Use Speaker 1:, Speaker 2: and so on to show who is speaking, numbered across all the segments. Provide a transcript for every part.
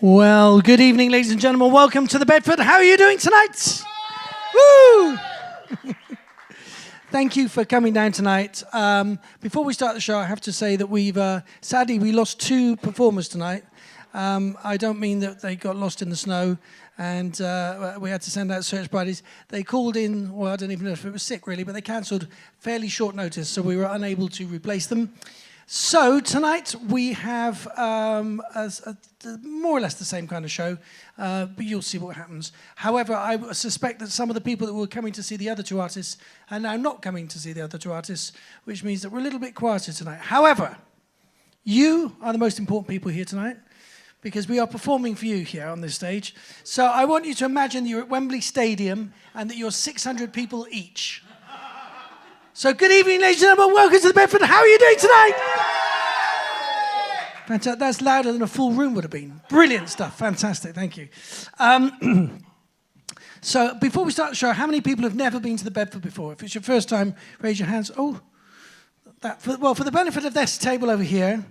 Speaker 1: Well, good evening, ladies and gentlemen. Welcome to the Bedford. How are you doing tonight? Woo! Thank you for coming down tonight. Before we start the show, I have to say that we've sadly we lost two performers tonight. I don't mean that they got lost in the snow and we had to send out search parties. They called in, well, I don't even know if it was sick really, but they cancelled fairly short notice, so we were unable to replace them. So tonight we have more or less the same kind of show, but you'll see what happens. However, I suspect that some of the people that were coming to see the other two artists are now not coming to see the other two artists, which means that we're a little bit quieter tonight. However, you are the most important people here tonight, because we are performing for you here on this stage. So I want you to imagine you're at Wembley Stadium and that you're 600 people each. So good evening, ladies and gentlemen. Welcome to the Bedford. How are you doing tonight? Fantastic. That's louder than a full room would have been. Brilliant stuff. Fantastic. Thank you. So before we start the show, how many people have never been to the Bedford before? If it's your first time, raise your hands. Oh, for the benefit of this table over here,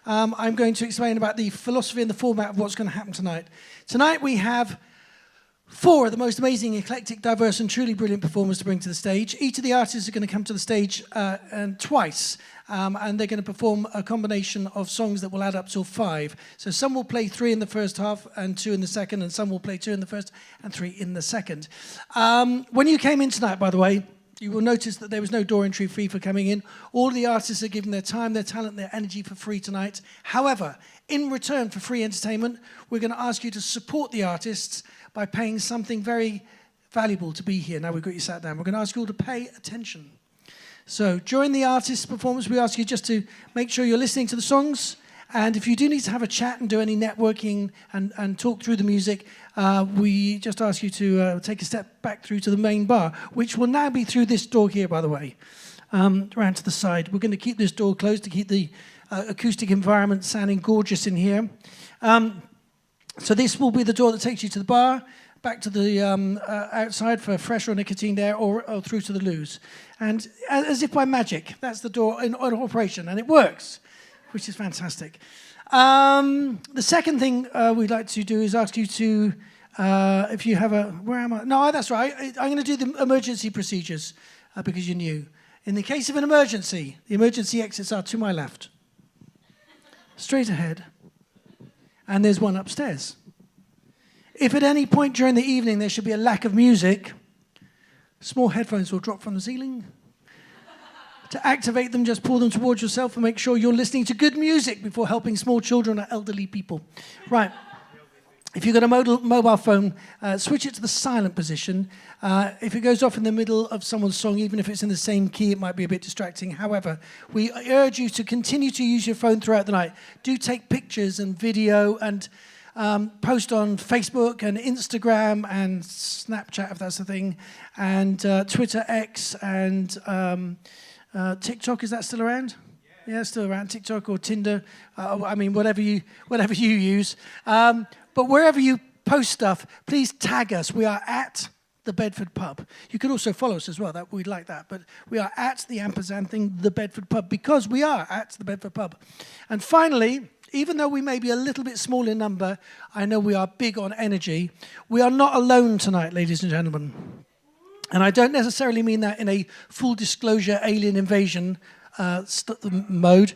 Speaker 1: I'm going to explain about the philosophy and the format of what's going to happen tonight. Tonight we have four of the most amazing, eclectic, diverse and truly brilliant performers to bring to the stage. Each of the artists are going to come to the stage twice, and they're going to perform a combination of songs that will add up till 5. So some will play 3 in the first half and 2 in the second, and some will play 2 in the first and 3 in the second. When you came in tonight, by the way, you will notice that there was no door entry fee for coming in. All the artists are given their time, their talent, their energy for free tonight. However, in return for free entertainment, we're going to ask you to support the artists by paying something very valuable to be here. Now we've got you sat down. We're going to ask you all to pay attention. So during the artist's performance, we ask you just to make sure you're listening to the songs. And if you do need to have a chat and do any networking and talk through the music, we just ask you to take a step back through to the main bar, which will now be through this door here, by the way, around to the side. We're going to keep this door closed to keep the acoustic environment sounding gorgeous in here. So this will be the door that takes you to the bar, back to the outside for fresh or nicotine there, or through to the loos. And as if by magic, that's the door in operation, and it works, which is fantastic. The second thing we'd like to do is ask you to, if you have a, where am I? No, that's right. I'm going to do the emergency procedures because you're new. In the case of an emergency, the emergency exits are to my left, straight ahead. And there's one upstairs. If at any point during the evening there should be a lack of music, small headphones will drop from the ceiling. To activate them, just pull them towards yourself and make sure you're listening to good music before helping small children or elderly people. Right. If you've got a mobile phone, switch it to the silent position. If it goes off in the middle of someone's song, even if it's in the same key, it might be a bit distracting. However, we urge you to continue to use your phone throughout the night. Do take pictures and video and post on Facebook and Instagram and Snapchat, if that's the thing, and Twitter, X, and TikTok. Is that still around? Yeah, it's still around. TikTok or Tinder. I mean, whatever you use. But wherever you post stuff, please tag us. We are at the Bedford Pub. You could also follow us as well. We'd like that. But we are at the ampersand thing, the Bedford Pub, because we are at the Bedford Pub. And finally, even though we may be a little bit small in number, I know we are big on energy. We are not alone tonight, ladies and gentlemen. And I don't necessarily mean that in a full disclosure alien invasion mode,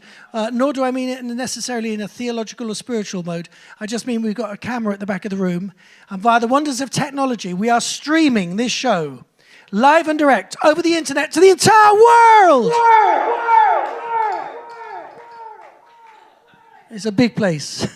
Speaker 1: nor do I mean it necessarily in a theological or spiritual mode. I just mean we've got a camera at the back of the room, and via the wonders of technology, we are streaming this show live and direct over the internet to the entire world. It's a big place,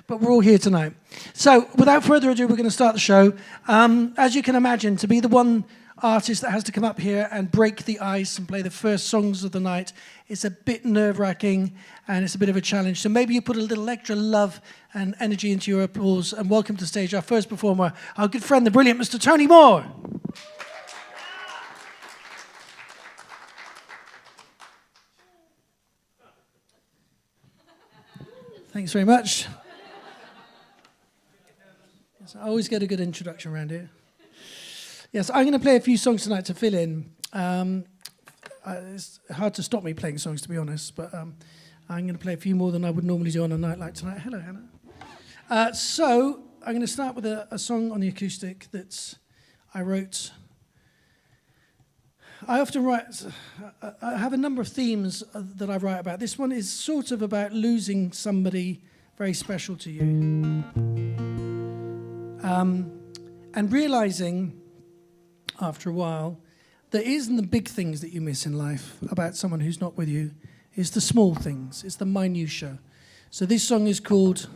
Speaker 1: but we're all here tonight. So without further ado, we're going to start the show. As you can imagine, to be the one artist that has to come up here and break the ice and play the first songs of the night, it's a bit nerve-wracking and it's a bit of a challenge. So maybe you put a little extra love and energy into your applause, and welcome to the stage our first performer, our good friend, the brilliant Mr. Tony Moore. Thanks very much. Yes, I always get a good introduction around here. Yes, I'm going to play a few songs tonight to fill in. It's hard to stop me playing songs, to be honest, but I'm going to play a few more than I would normally do on a night like tonight. Hello, Hannah. So I'm going to start with a song on the acoustic that I wrote. I often write, I have a number of themes that I write about. This one is sort of about losing somebody very special to you. And realizing after a while that it isn't the big things that you miss in life about someone who's not with you. It's the small things, it's the minutiae. So this song is called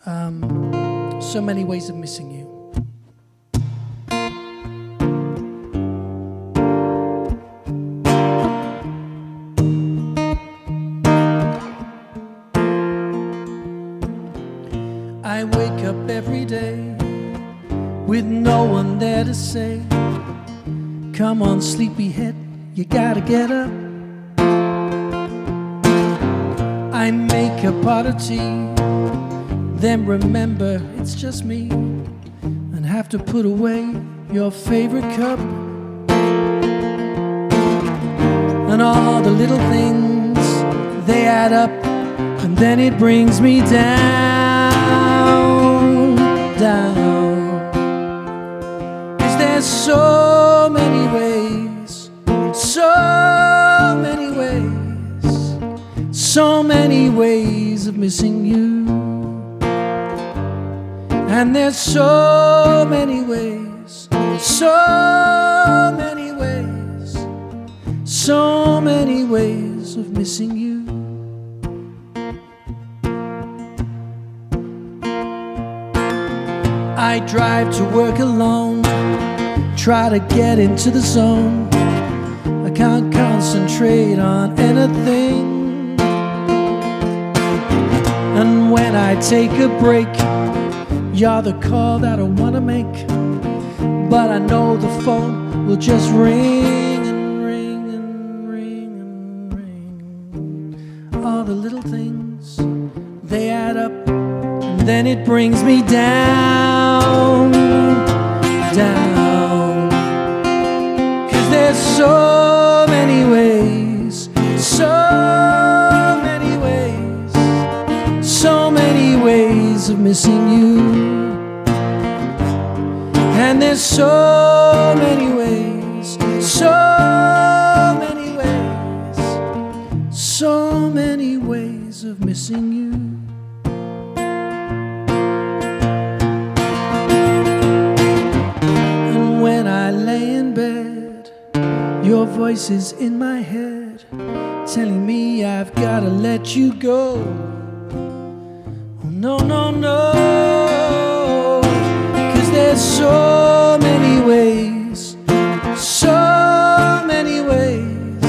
Speaker 1: So Many Ways of Missing You. I wake up every day with no one there to say, come on, sleepyhead, you gotta get up. I make a pot of tea, then remember it's just me, and have to put away your favorite cup. And all the little things, they add up, and then it brings me down, down. 'Cause there's so many ways, so many ways, so many ways of missing you. And there's so many ways, so many ways, so many ways of missing you. I drive to work alone, try to get into the zone. I can't concentrate on anything. And when I take a break, you're the call that I want to make. But I know the phone will just ring and ring and ring and ring. All the little things, they add up, and then it brings me down, down. 'Cause there's so many ways, so many ways, so many ways of missing you. And there's so many ways, so many ways, so many ways of missing you. And when I lay in bed, your voice is in my head, telling me I've gotta let you go. Oh, no, no, no. 'Cause there's so many ways, so many ways,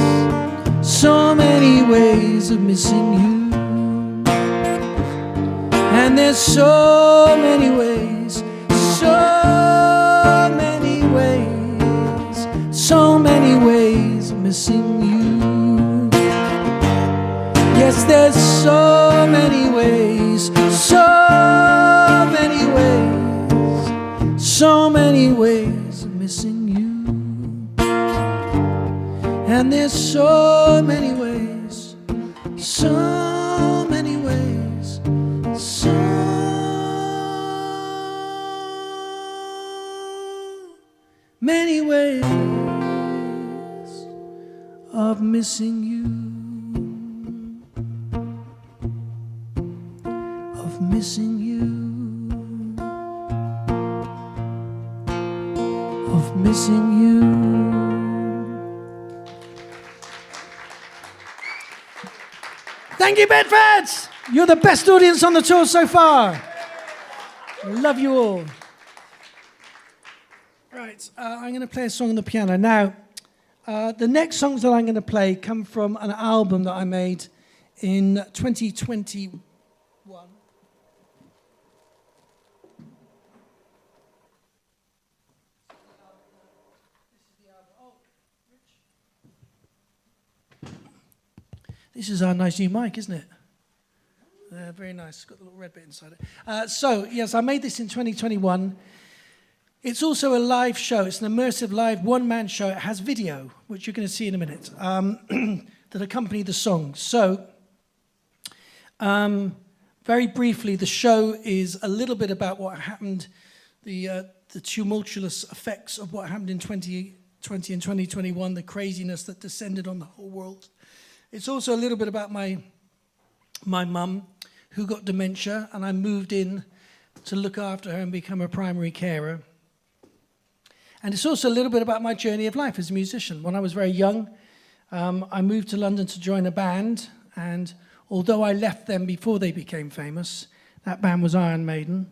Speaker 1: so many ways of missing you. And there's so many ways, so many ways, so many ways of missing you. Yes, there's so many ways, so many ways, so many ways of missing you. And there's so many ways, so many ways, so many ways of missing you. Of missing you. Of missing you. Thank you, Bedford! You're the best audience on the tour so far. Love you all. Right, I'm going to play a song on the piano. Now, the next songs that I'm going to play come from an album that I made in 2021. This is our nice new mic, isn't it? Very nice. It's got the little red bit inside it. So, yes, I made this in 2021. It's also a live show. It's an immersive live one-man show. It has video, which you're going to see in a minute, that accompany the song. So, very briefly, the show is a little bit about what happened, the tumultuous effects of what happened in 2020 and 2021, the craziness that descended on the whole world. It's also a little bit about my mum, who got dementia, and I moved in to look after her and become a primary carer. And it's also a little bit about my journey of life as a musician. When I was very young, I moved to London to join a band, and although I left them before they became famous, that band was Iron Maiden,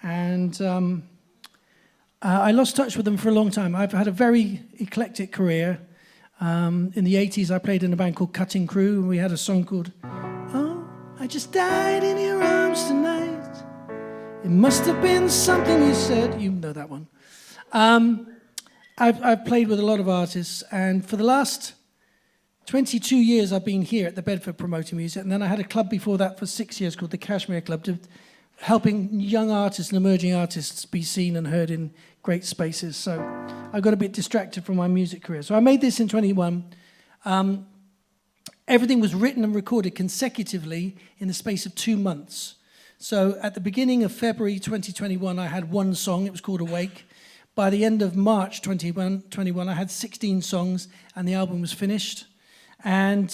Speaker 1: and I lost touch with them for a long time. I've had a very eclectic career. In the 80s, I played in a band called Cutting Crew, and we had a song called "Oh, I Just Died in Your Arms Tonight. It must have been something you said." You know that one. I've played with a lot of artists, and for the last 22 years I've been here at the Bedford promoting music, and then I had a club before that for 6 years called the Kashmir Club, helping young artists and emerging artists be seen and heard in great spaces. So I got a bit distracted from my music career. So I made this in 21. Everything was written and recorded consecutively in the space of 2 months. So at the beginning of February 2021, I had one song. It was called Awake. By the end of March 2021, I had 16 songs, and the album was finished. And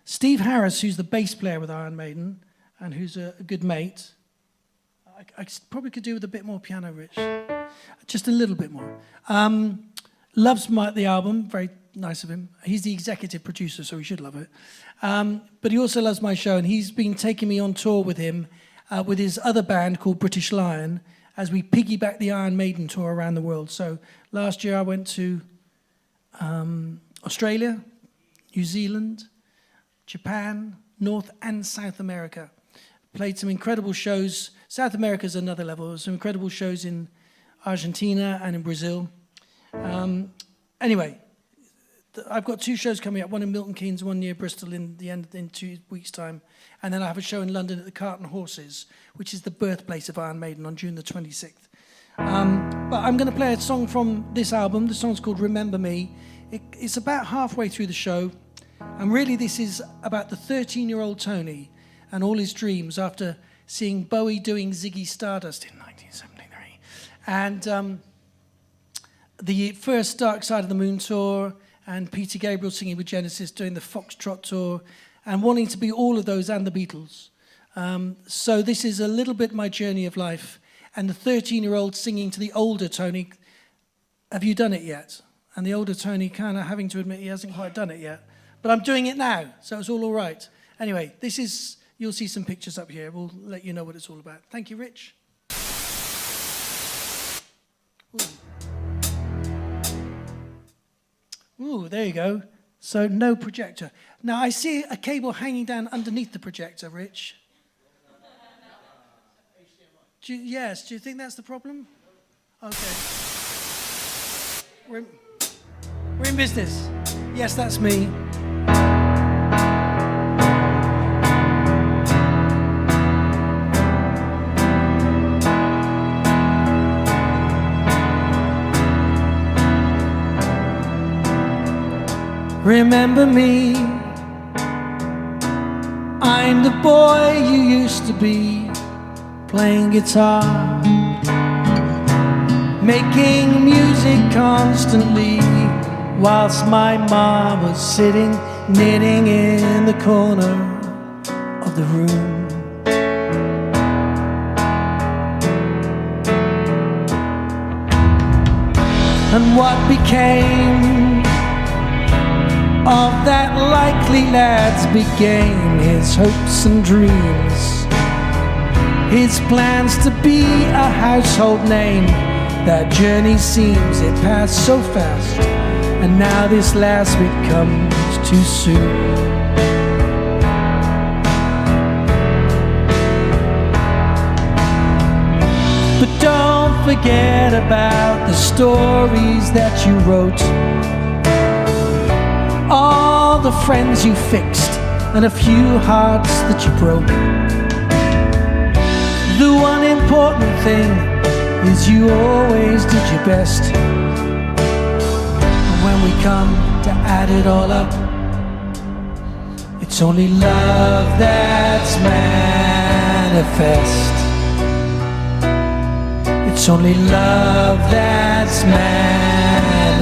Speaker 1: Steve Harris, who's the bass player with Iron Maiden, and who's a good mate, I probably could do with a bit more piano, Rich. Just a little bit more. Loves the album, very nice of him. He's the executive producer, so he should love it. But he also loves my show, and he's been taking me on tour with him, with his other band called British Lion, as we piggyback the Iron Maiden tour around the world. So last year I went to Australia, New Zealand, Japan, North and South America. Played some incredible shows. South America's another level. Some incredible shows in Argentina and in Brazil. Anyway, I've got 2 shows coming up, one in Milton Keynes, one near Bristol in 2 weeks' time. And then I have a show in London at the Cart and Horses, which is the birthplace of Iron Maiden, on June the 26th. But I'm going to play a song from this album. The song's called Remember Me. It's about halfway through the show. And really this is about the 13-year-old Tony and all his dreams after seeing Bowie doing Ziggy Stardust in 1973. And the first Dark Side of the Moon tour, and Peter Gabriel singing with Genesis, doing the Foxtrot tour, and wanting to be all of those and the Beatles. So this is a little bit my journey of life, and the 13-year-old singing to the older Tony, "Have you done it yet?" And the older Tony kind of having to admit he hasn't quite done it yet. But I'm doing it now, so it's all right. Anyway, this is, you'll see some pictures up here. We'll let you know what it's all about. Thank you, Rich. Ooh, there you go. So no projector. Now I see a cable hanging down underneath the projector, Rich. Yes, do you think that's the problem? Okay. We're in business. Yes, that's me. Remember me, I'm the boy you used to be, playing guitar, making music constantly, whilst my mom was sitting knitting in the corner of the room. And what became of that likely lad's big game, his hopes and dreams, his plans to be a household name. That journey seems it passed so fast, and now this last bit comes too soon. But don't forget about the stories that you wrote, all the friends you fixed, and a few hearts that you broke. The one important thing is you always did your best. And when we come to add it all up, it's only love that's matters. manifest. It's only love that's manifest.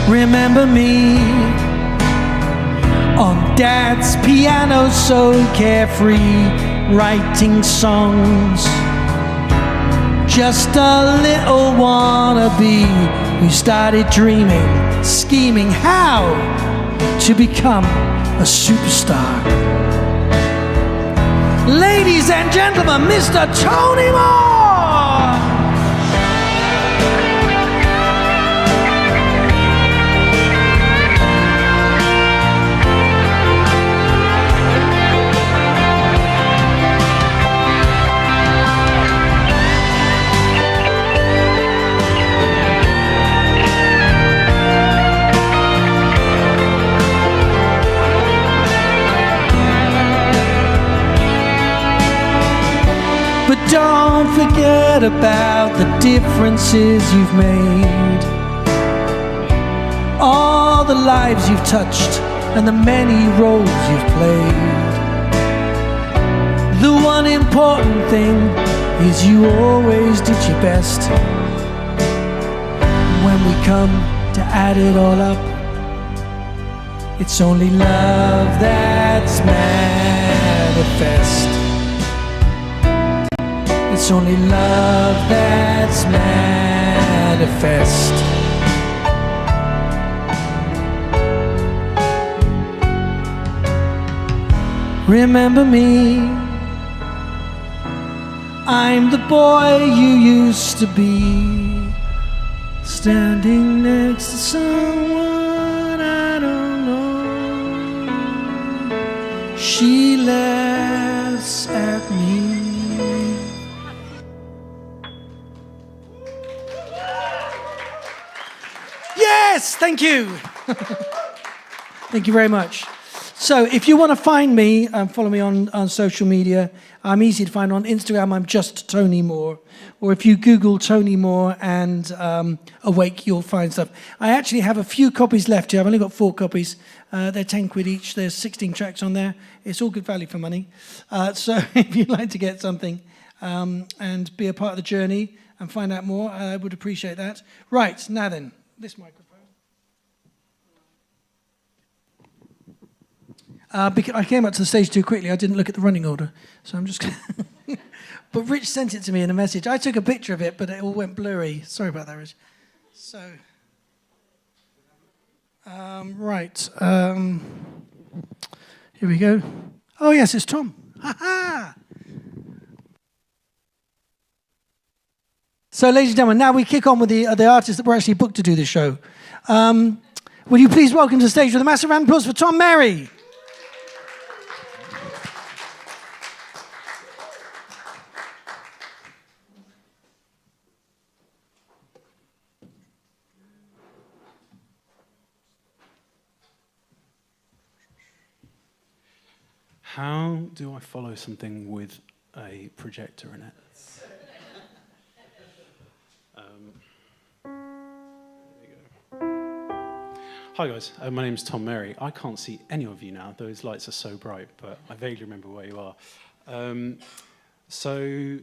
Speaker 1: Remember me on Dad's piano, so carefree, writing songs. Just a little wannabe who started dreaming, scheming how to become a superstar. Ladies and gentlemen, Mr. Tony Moore! But don't forget about the differences you've made, all the lives you've touched and the many roles you've played. The one important thing is you always did your best. When we come to add it all up, it's only love that's manifest. It's only love that's manifest. Remember me, I'm the boy you used to be, standing next to someone I don't know. She laughs at me. Yes, thank you. Thank you very much. So if you want to find me, follow me on social media. I'm easy to find on Instagram. I'm just Tony Moore. Or if you Google Tony Moore and Awake, you'll find stuff. I actually have a few copies left here. I've only got 4 copies. They're 10 quid each. There's 16 tracks on there. It's all good value for money. So if you'd like to get something and be a part of the journey and find out more, I would appreciate that. Right, now then, this microphone. Because I came up to the stage too quickly, I didn't look at the running order, so I'm just But Rich sent it to me in a message. I took a picture of it, but it all went blurry. Sorry about that, Rich. So, right. Here we go. Oh, yes, it's Tom. Ha-ha! So, ladies and gentlemen, now we kick on with the artists that were actually booked to do this show. Will you please welcome to the stage with a massive round of applause for Tom Merry.
Speaker 2: How do I follow something with a projector in it? There you go. Hi guys, my name's Tom Merry. I can't see any of you now, those lights are so bright, but I vaguely remember where you are. So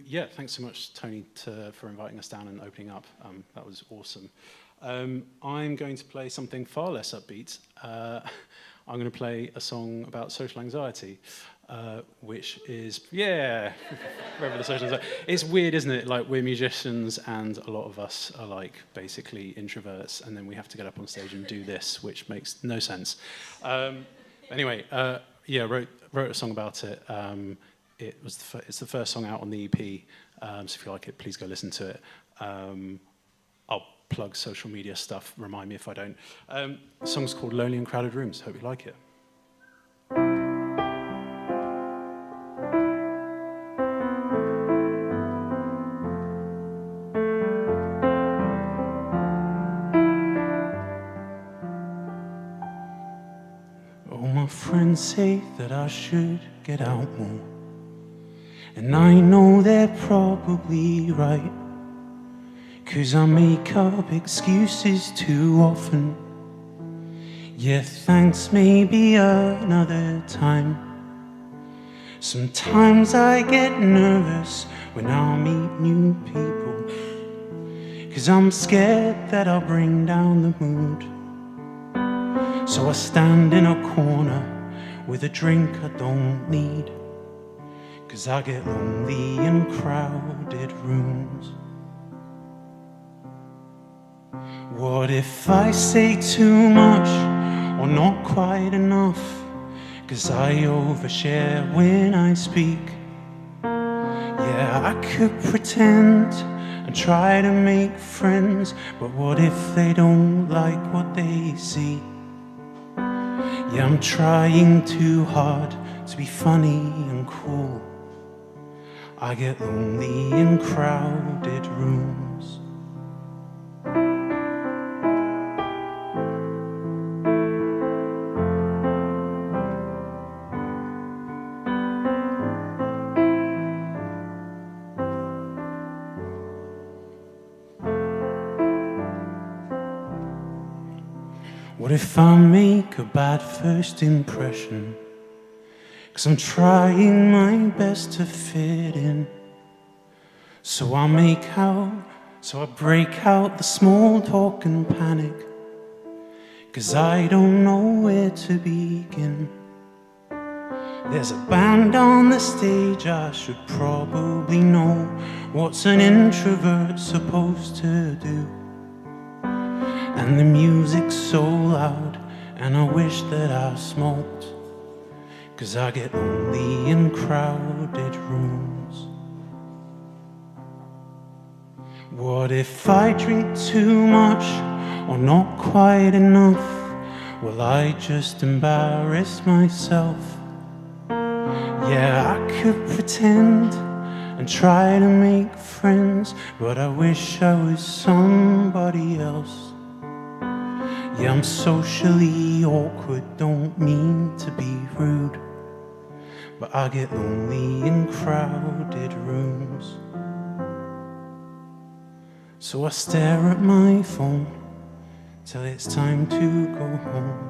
Speaker 2: yeah, thanks so much Tony for inviting us down and opening up. That was awesome. I'm going to play something far less upbeat. I'm going to play a song about social anxiety, which is, yeah, remember the social anxiety. It's weird, isn't it? Like, we're musicians and a lot of us are like basically introverts, and then we have to get up on stage and do this, which makes no sense. Anyway, yeah, wrote a song about it. It's the first song out on the EP, so if you like it, please go listen to it. I'll plug social media stuff, remind me if I don't. The song's called Lonely and Crowded Rooms. Hope you like it. All my friends say that I should get out more, and I know they're probably right, 'cause I make up excuses too often. Yeah, thanks, maybe another time. Sometimes I get nervous when I meet new people, 'cause I'm scared that I'll bring down the mood. So I stand in a corner with a drink I don't need, 'cause I get lonely in crowded rooms. What if I say too much or not quite enough? 'Cause I overshare when I speak. Yeah, I could pretend and try to make friends, but what if they don't like what they see? Yeah, I'm trying too hard to be funny and cool. I get lonely in crowded rooms. What if I make a bad first impression? 'Cause I'm trying my best to fit in. So I break out the small talk and panic, 'cause I don't know where to begin. There's a band on the stage, I should probably know. What's an introvert supposed to do? And the music's so loud, and I wish that I smoked, 'cause I get lonely in crowded rooms. What if I drink too much or not quite enough? Will I just embarrass myself? Yeah, I could pretend and try to make friends, but I wish I was somebody else. Yeah, I'm socially awkward, don't mean to be rude, but I get lonely in crowded rooms. So I stare at my phone till it's time to go home.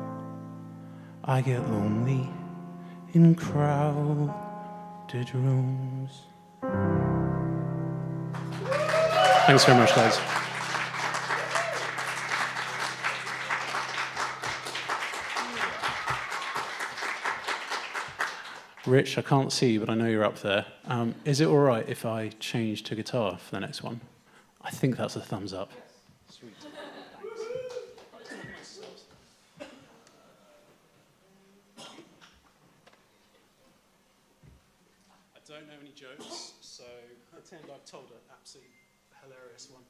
Speaker 2: I get lonely in crowded rooms. Thanks very much, guys. Rich, I can't see you, but I know you're up there. Is it all right if I change to guitar for the next one? I think that's a thumbs up. Sweet. I don't know any jokes, so pretend I've told an absolutely hilarious one.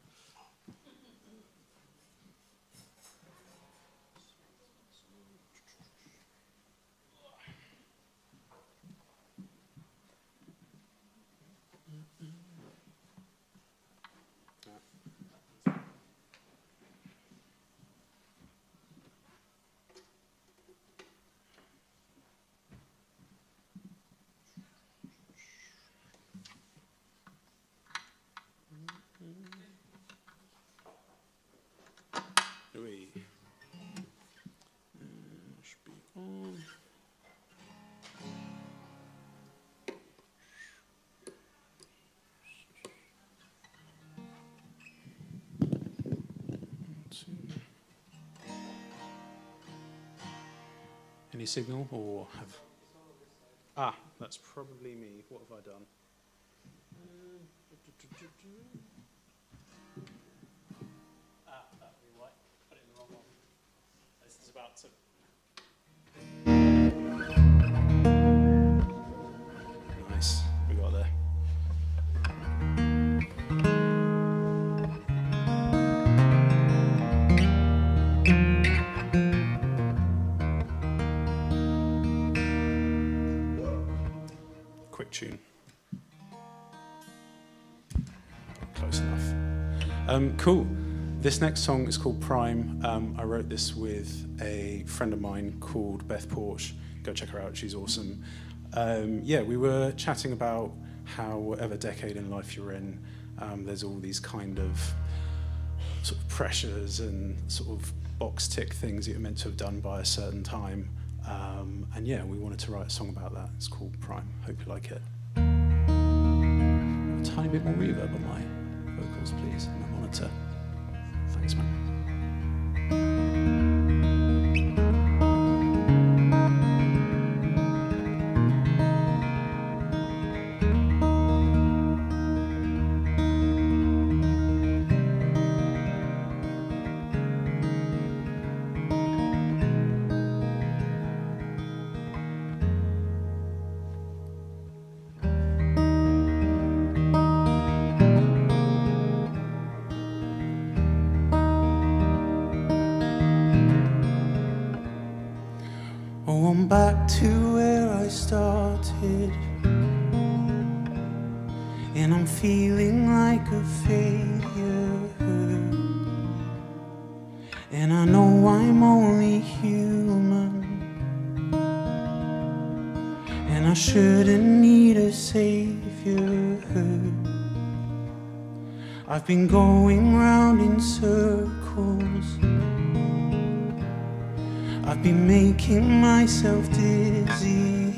Speaker 2: Should be on. Any signal or have? Ah, that's probably me. What have I done? That'd be right. Put it in the wrong one. This is about to. Nice. We got there. Quick tune. Close enough. Cool. This next song is called Prime. I wrote this with a friend of mine called Beth Porch. Go check her out, she's awesome. Yeah, we were chatting about how whatever decade in life you're in, there's all these kind of sort of pressures and sort of box tick things that you're meant to have done by a certain time. And yeah, we wanted to write a song about that. It's called Prime. Hope you like it. A tiny bit more reverb on my vocals, please, on my monitor. Thanks, man.
Speaker 3: Oh, I'm back to where I started, and I'm feeling like a failure, and I know I'm only human, and I shouldn't need a savior. I've been going round in circles, I've been making myself dizzy.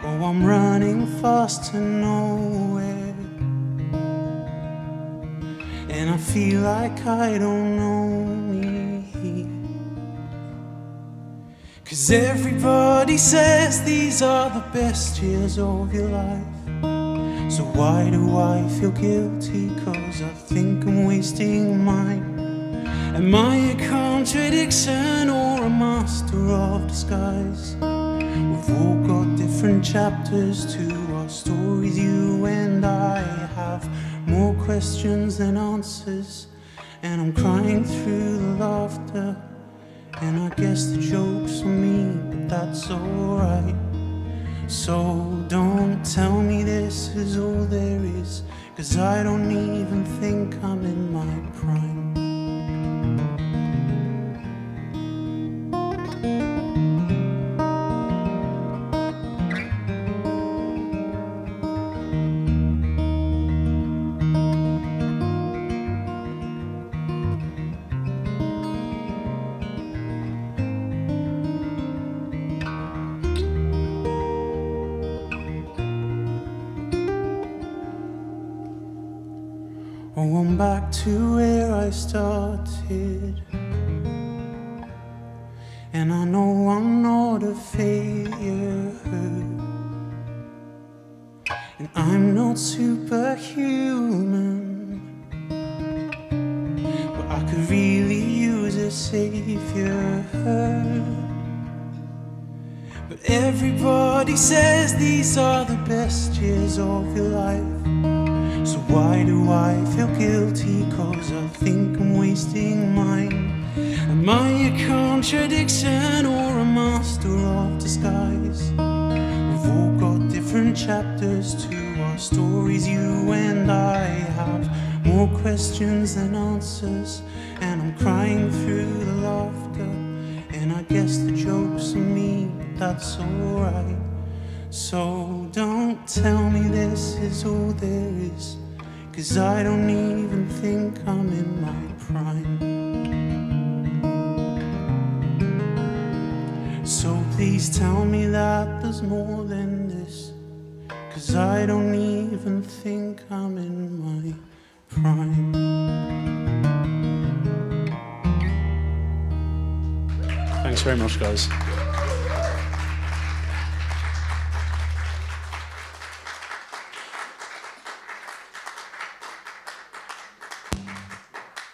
Speaker 3: Oh, I'm running fast to nowhere, and I feel like I don't know me. 'Cause everybody says these are the best years of your life. So why do I feel guilty? 'Cause I think I'm wasting mine. Am I a contradiction or a master of disguise? We've all got different chapters to our stories, you and I have more questions than answers, and I'm crying through the laughter, and I guess the joke's on me, but that's alright. So don't tell me this is all there is, 'cause I don't even think I'm in my prime. Oh, I'm back to where I started, and I know I'm not a failure, and I'm not superhuman, but I could really use a savior. But everybody says these are the best years of your life. So why do I feel guilty? 'Cause I think I'm wasting mine. Am I a contradiction or a master of disguise? We've all got different chapters to our stories, you and I have more questions than answers, and I'm crying through the laughter, and I guess the joke's on me, but that's alright. So don't tell me this is all there is, 'cause I don't even think I'm in my prime. So please tell me that there's more than this, 'cause I don't even think I'm in my prime.
Speaker 2: Thanks very much, guys.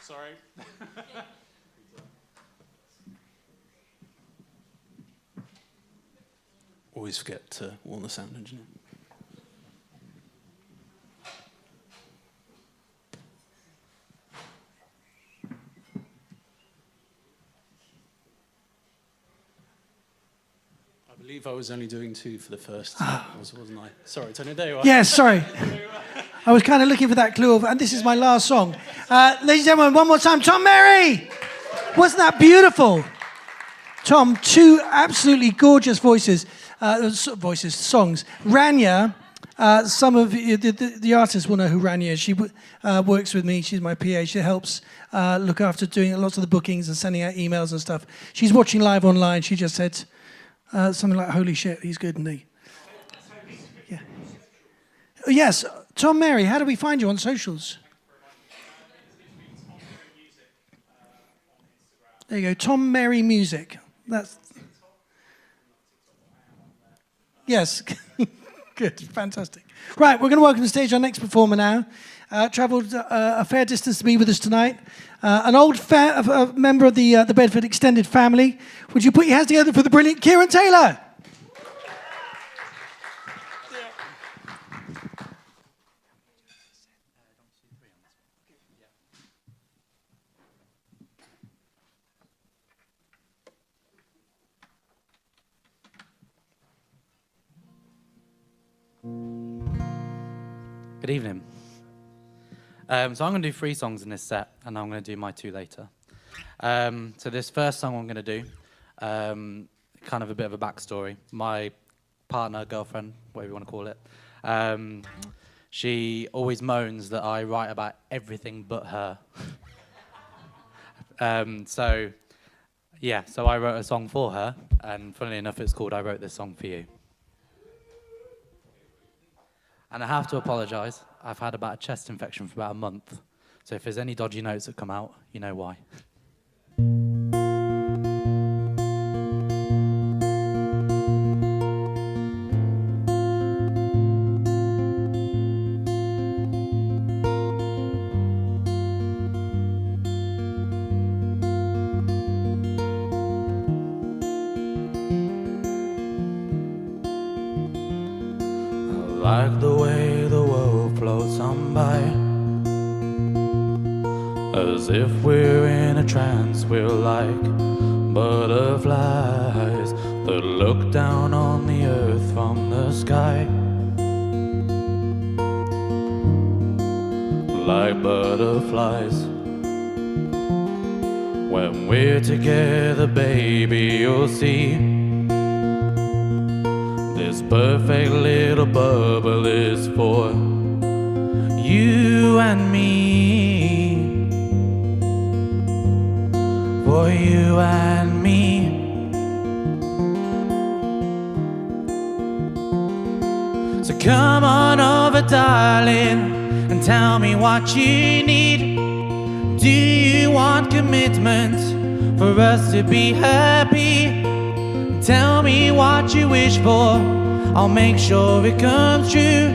Speaker 2: Sorry. Always forget to warn the sound engineer. I believe I was only doing 2 for the first, wasn't I? Sorry, Tony, there you are.
Speaker 1: Yes, sorry. I was kind of looking for that clue of, and this is my last song. Ladies and gentlemen, one more time, Tom Merry! Wasn't that beautiful? Tom, 2 absolutely gorgeous voices, songs. Rania, Some of the artists will know who Rania is. She works with me. She's my PA. She helps look after doing lots of the bookings and sending out emails and stuff. She's watching live online. She just said something like, "Holy shit, he's good, isn't he?" Yeah. Oh, yes, Tom Mary. How do we find you on socials? There you go, Tom Mary Music. That's yes. Good, fantastic. Right, we're going to welcome to the stage our next performer now. Travelled a fair distance to be with us tonight. An old member of the Bedford extended family. Would you put your hands together for the brilliant KIERAN TAYLOUR?
Speaker 4: Good evening. So I'm going to do 3 songs in this set, and I'm going to do my 2 later. So this first song I'm going to do, kind of a bit of a backstory. My partner, girlfriend, whatever you want to call it, she always moans that I write about everything but her. So I wrote a song for her, and funnily enough, it's called I Wrote This Song For You. And I have to apologise. I've had about a chest infection for about a month. So if there's any dodgy notes that come out, you know why. Like the way the world floats on by, as if we're in a trance. We're like butterflies that look down on the earth from the sky. Like butterflies, when we're together, baby, you'll see. This perfect little bubble is for you and me. For you and me. So come on over, darling, and tell me what you need. Do you want commitment for us to be happy? Tell me what you wish for, I'll make sure it comes true.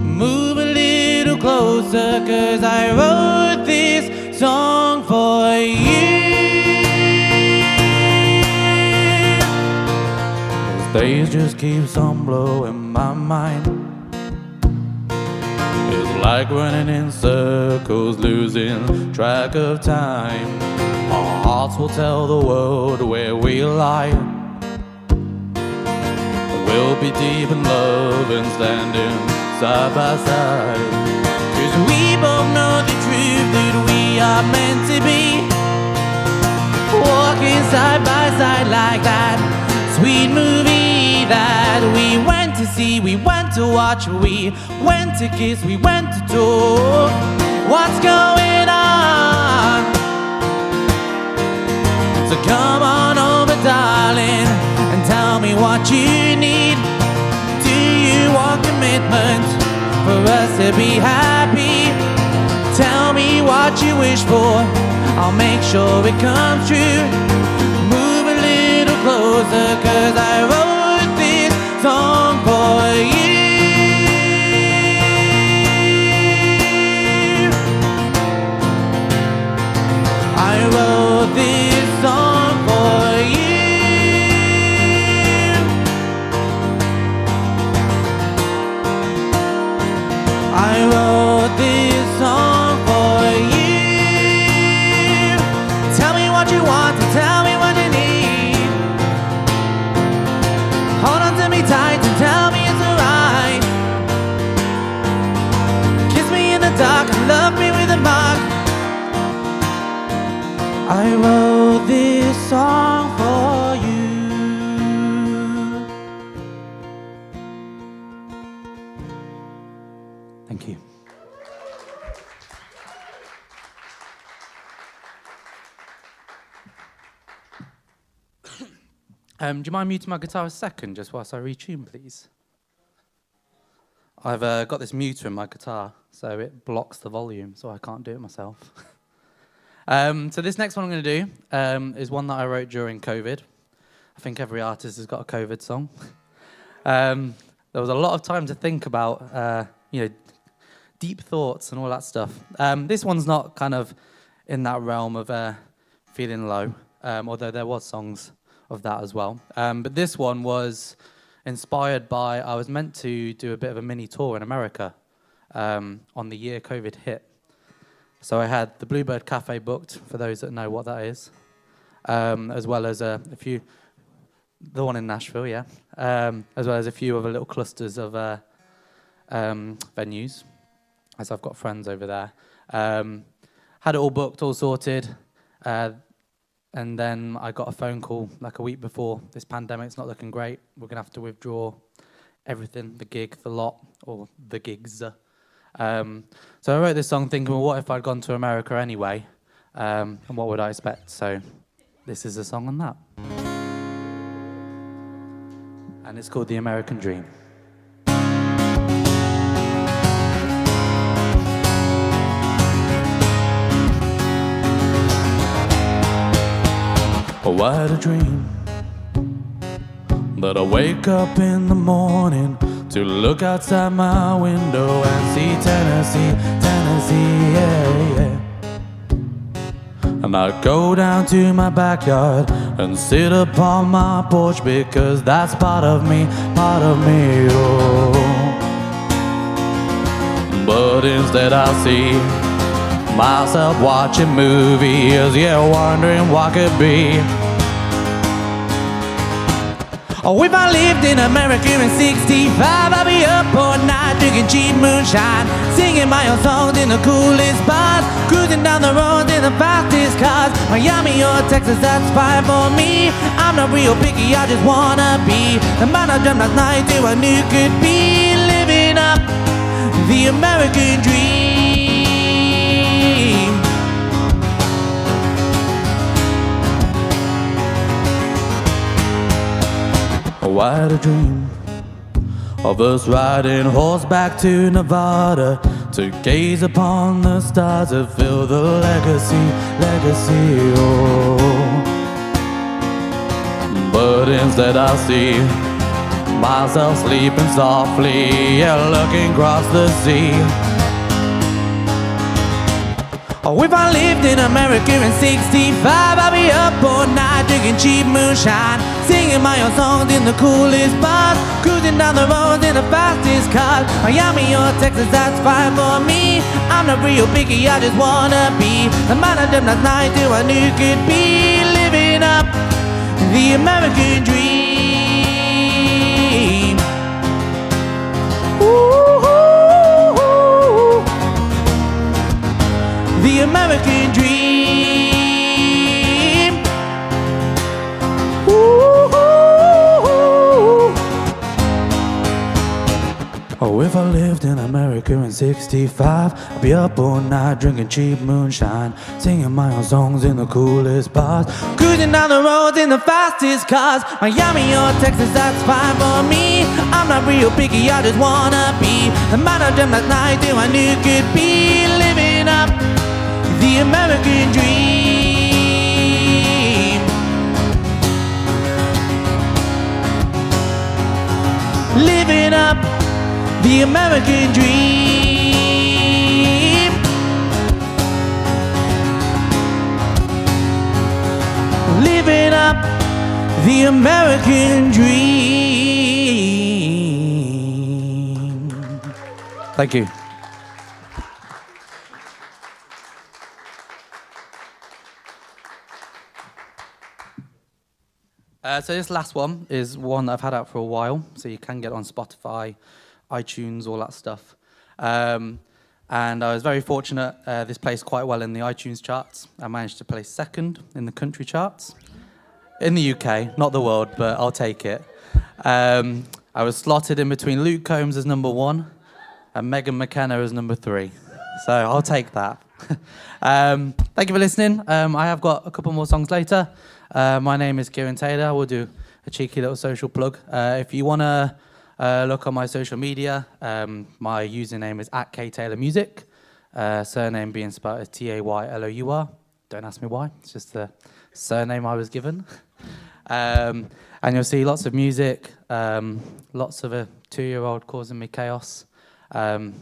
Speaker 4: Move a little closer, 'cause I wrote this song for you. Those days just keep on blowing my mind. It's like running in circles, losing track of time. Our hearts will tell the world where we lie. We'll be deep in love and standing side by side. 'Cause we both know the truth that we are meant to be. Walking side by side like that sweet movie that we went to see, we went to watch, we went to kiss, we went to talk. What's going on? So come on over, darling, and tell me what you need. Do you want commitment for us to be happy? Tell me what you wish for, I'll make sure it comes true. Move a little closer, 'cause I wrote this song for you. I wrote this song for you. I wrote this song for you. Tell me what you want and tell me what you need. Hold on to me tight and tell me it's alright. Kiss me in the dark and love me with a mark. I wrote this song for you. Do you mind muting my guitar a second, just whilst I retune, please? I've got this muter in my guitar, so it blocks the volume, so I can't do it myself. So this next one I'm going to do is one that I wrote during COVID. I think every artist has got a COVID song. There was a lot of time to think about, deep thoughts and all that stuff. This one's not kind of in that realm of feeling low, although there was songs of that as well. But this one was inspired by, I was meant to do a bit of a mini tour in America on the year COVID hit. So I had the Bluebird Cafe booked, for those that know what that is, as well as a few, the one in Nashville, yeah, as well as a few other little clusters of venues, as I've got friends over there. Had it all booked, all sorted, and then I got a phone call like a week before, this pandemic's not looking great, we're going to have to withdraw everything, the gig, the lot, or the gigs. So I wrote this song thinking, well, what if I'd gone to America anyway, and what would I expect? So this is a song on that. And it's called The American Dream. Oh, I had a dream that I wake up in the morning to look outside my window and see Tennessee, yeah, yeah. And I go down to my backyard and sit upon my porch because that's part of me, oh. But instead I see myself watching movies, yeah, wondering what could be. Oh, if I lived in America in 65, I'd be up all night drinking cheap moonshine, singing my own songs in the coolest bars, cruising down the roads in the fastest cars. Miami or Texas, that's fine for me. I'm not real picky, I just wanna be the man I dreamt last night till I knew could be living up the American dream. Oh, I had a dream of us riding horseback to Nevada to gaze upon the stars that fill the legacy, oh. But instead I see myself sleeping softly, yeah, looking across the sea. Oh, if I lived in America in 65, I'd be up all night drinking cheap moonshine, singing my own songs in the coolest bars, cruising down the roads in the fastest cars. Miami or Texas, that's fine for me. I'm not real picky, I just wanna be the man I dreamt last night till I knew could be living up the American dream. Ooh, the American dream. Ooh. Oh, if I lived in America in 65, I'd be up all night drinking cheap moonshine, singing my own songs in the coolest bars, cruising down the roads in the fastest cars. Miami or Texas, that's fine for me. I'm not real picky, I just wanna be the man I dreamt last night till I knew could be living up the American dream. Living up the American dream. Living up the American dream. Thank you. So this last one is one that I've had out for a while, so you can get it on Spotify, iTunes, all that stuff. And I was very fortunate, this placed quite well in the iTunes charts. I managed to place second in the country charts. In the UK, not the world, but I'll take it. I was slotted in between Luke Combs as number 1 and Megan McKenna as number 3. So I'll take that. Thank you for listening. I have got a couple more songs later. My name is KIERAN Taylor. I will do a cheeky little social plug. If you want to look on my social media, my username is @KTaylorMusic, surname being spelled as TAYLOUR. Don't ask me why, it's just the surname I was given. And you'll see lots of music, lots of a 2-year-old causing me chaos. And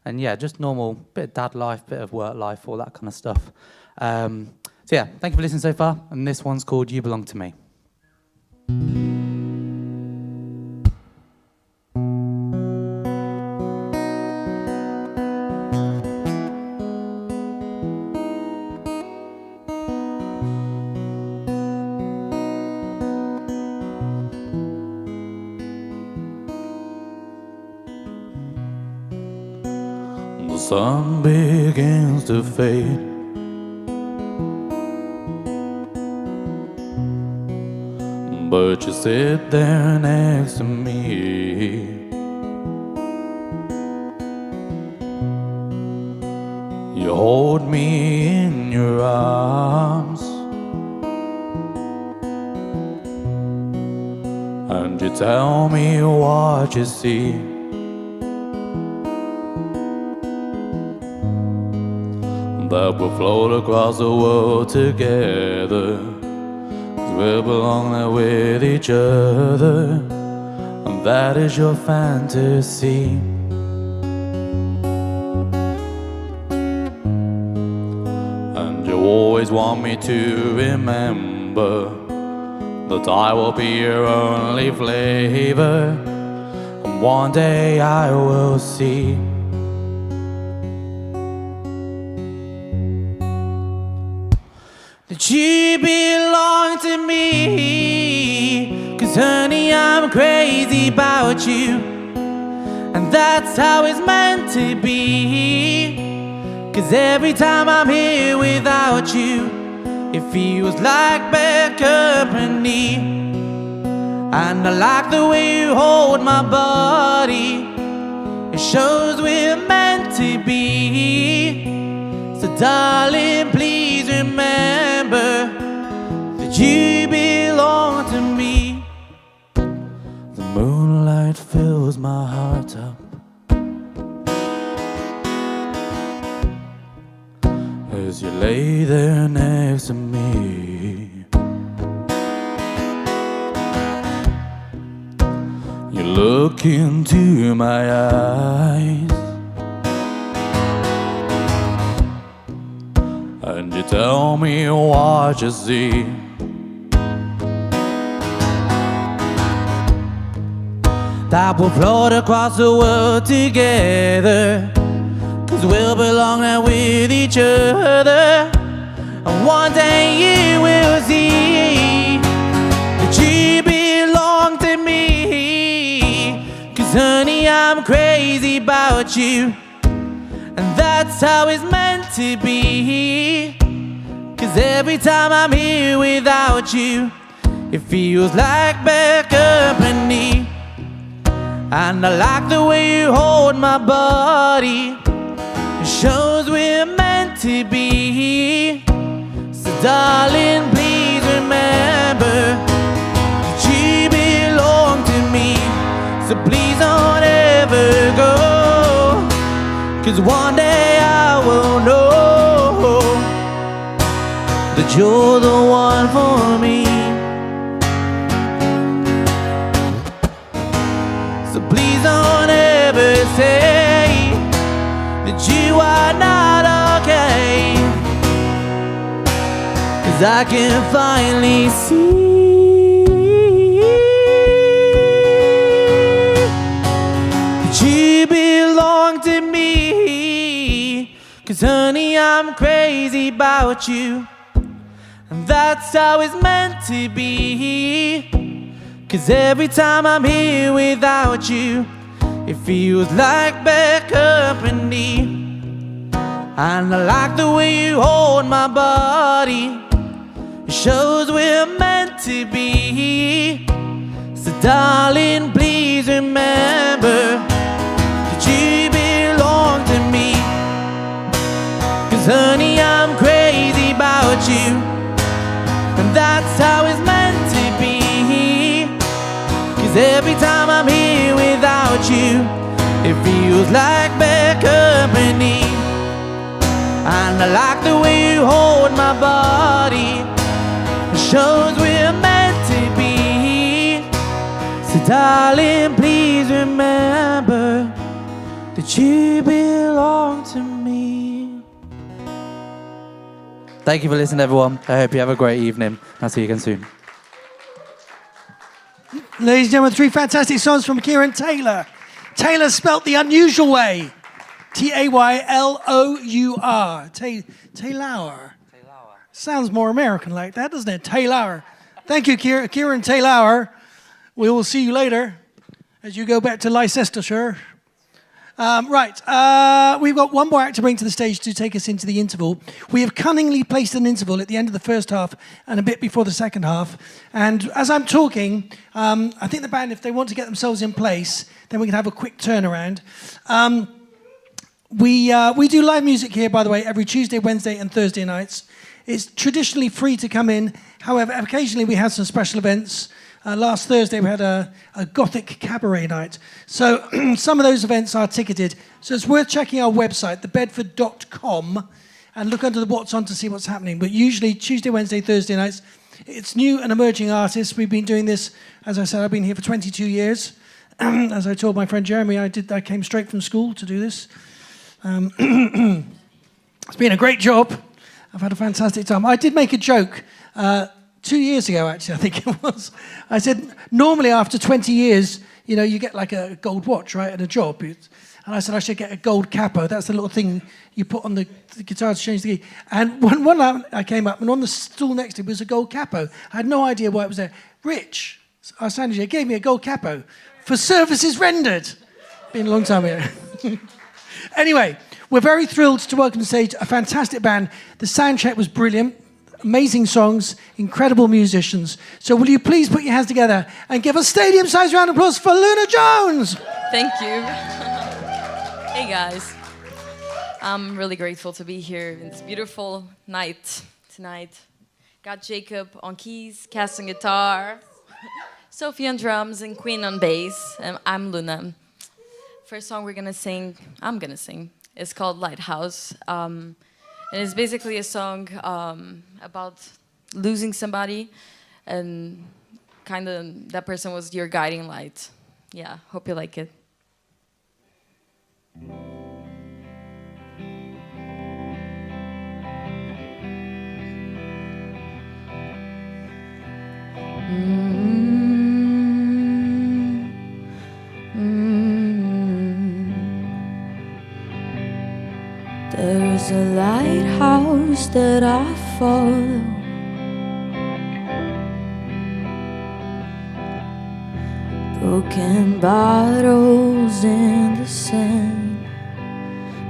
Speaker 4: yeah, just normal, bit of dad life, bit of work life, all that kind of stuff. So yeah, thank you for listening so far. And this one's called You Belong to Me. The sun begins to fade, but you sit there next to me. You hold me in your arms, and you tell me what you see. That we'll float across the world together, 'cause we belong there with each other, and that is your fantasy. And you always want me to remember that I will be your only flavor, and one day I will see that you belong to me. 'Cause honey, I'm crazy about you, and that's how it's meant to be. 'Cause every time I'm here without you, it feels like bad company. And I like the way you hold my body, it shows we're meant to be. So darling, please remember that you belong to me. The moonlight fills my heart up as you lay there next to me. You look into my eyes, and you tell me what you see. That we'll float across the world together, 'cause we'll belong there with each other, and one day you will see that you belong to me. 'Cause honey, I'm crazy about you, and that's how it's meant to be. 'Cause every time I'm here without you, it feels like bad company. And I like the way you hold my body, it shows we're meant to be. So darling, please remember that you belong to me. So please don't ever go, 'cause one day I will know that you're the one for me. So please don't ever say that you are not okay, 'cause I can finally see that you belong to me. 'Cause honey, I'm crazy about you, and that's how it's meant to be. 'Cause every time I'm here without you, it feels like bad company. And I like the way you hold my body, it shows we're meant to be. So darling, please remember that you belong to me. 'Cause honey, I'm crazy about you, and that's how it's meant to be. 'cause every time I'm here without you, it feels like bad company. And I like the way you hold my body, it shows we're meant to be. So darling, please remember that you belong to me. Thank you for listening, everyone. I hope you have a great evening. I'll see you again soon.
Speaker 1: Ladies and gentlemen, 3 fantastic songs from KIERAN Taylor. Taylor spelt the unusual way. T-A-Y-L-O-U-R. Taylor. Sounds more American like that, doesn't it? Taylor. Thank you, KIERAN Taylor. We will see you later as you go back to Leicestershire. We've got one more act to bring to the stage to take us into the interval. We have cunningly placed an interval at the end of the first half and a bit before the second half. And as I'm talking, I think the band, if they want to get themselves in place, then we can have a quick turnaround. We do live music here, by the way, every Tuesday, Wednesday, and Thursday nights. It's traditionally free to come in. However, occasionally we have some special events. Last Thursday we had a Gothic cabaret night. So some of those events are ticketed. So it's worth checking our website, thebedford.com, and look under the what's on to see what's happening. But usually Tuesday, Wednesday, Thursday nights, it's new and emerging artists. We've been doing this, as I said, I've been here for 22 years. As I told my friend Jeremy, I came straight from school to do this. It's been a great job. I've had a fantastic time. I did make a joke 2 years ago, actually, I think it was. I said, normally after 20 years, you know, you get like a gold watch, right, and a job. And I said I should get a gold capo. That's the little thing you put on the guitar to change the key. And one night I came up, and on the stool next to me was a gold capo. I had no idea why it was there. Rich, our sound engineer, gave me a gold capo for services rendered. Been a long time ago. Anyway, we're very thrilled to welcome to the stage a fantastic band. The sound check was brilliant. Amazing songs, incredible musicians. So will you please put your hands together and give a stadium-sized round of applause for Luna Jones?
Speaker 5: Thank you. Hey guys. I'm really grateful to be here. It's a beautiful night tonight. Got Jacob on keys, Cass on guitar, Sophie on drums, and Quinn on bass. And I'm Luna. First song I'm gonna sing, is called Lighthouse. And it's basically a song about losing somebody, and kind of that person was your guiding light. Yeah, hope you like it.
Speaker 6: There's a lighthouse that I follow, broken bottles in the sand.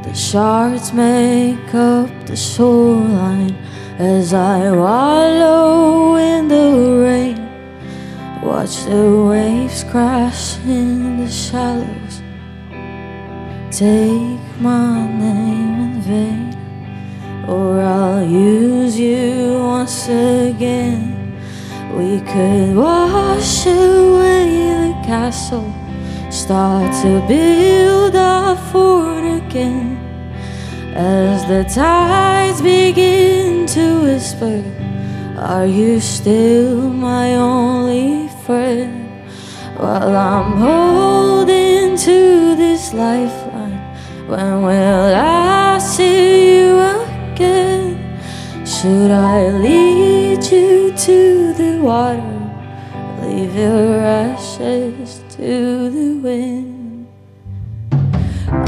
Speaker 6: The shards make up the shoreline as I wallow in the rain. Watch the waves crash in the shallows. Take my name in vain, or I'll use you once again. We could wash away the castle, start to build our fort again. As the tides begin to whisper, are you still my only friend? While I'm holding to this lifeline, when will I see you again? Should I lead you to the water, leave your ashes to the wind?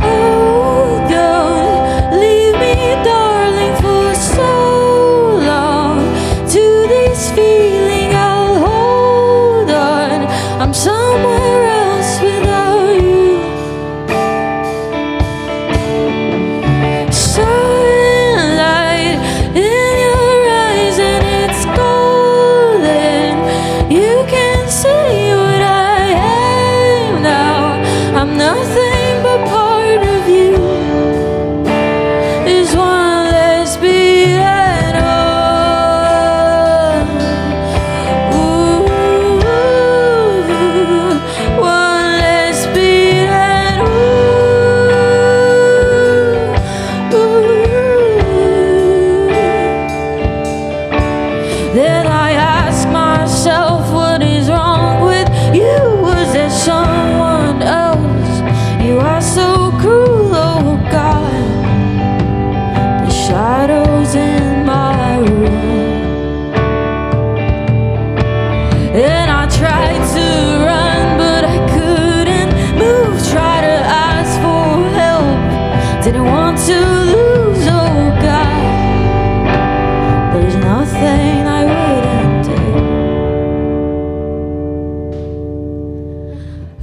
Speaker 6: Oh, don't leave me, darling, for so long. To this feeling I'll hold on. I'm somewhere else without you. Sunlight in your eyes and it's golden. You can see what I am now. And I ask myself, what is wrong with you? Was there someone else? You are so cruel, oh God. The shadows in my room. And I tried to run, but I couldn't move. Tried to ask for help, didn't want to lose, oh God. There's nothing I wouldn't do.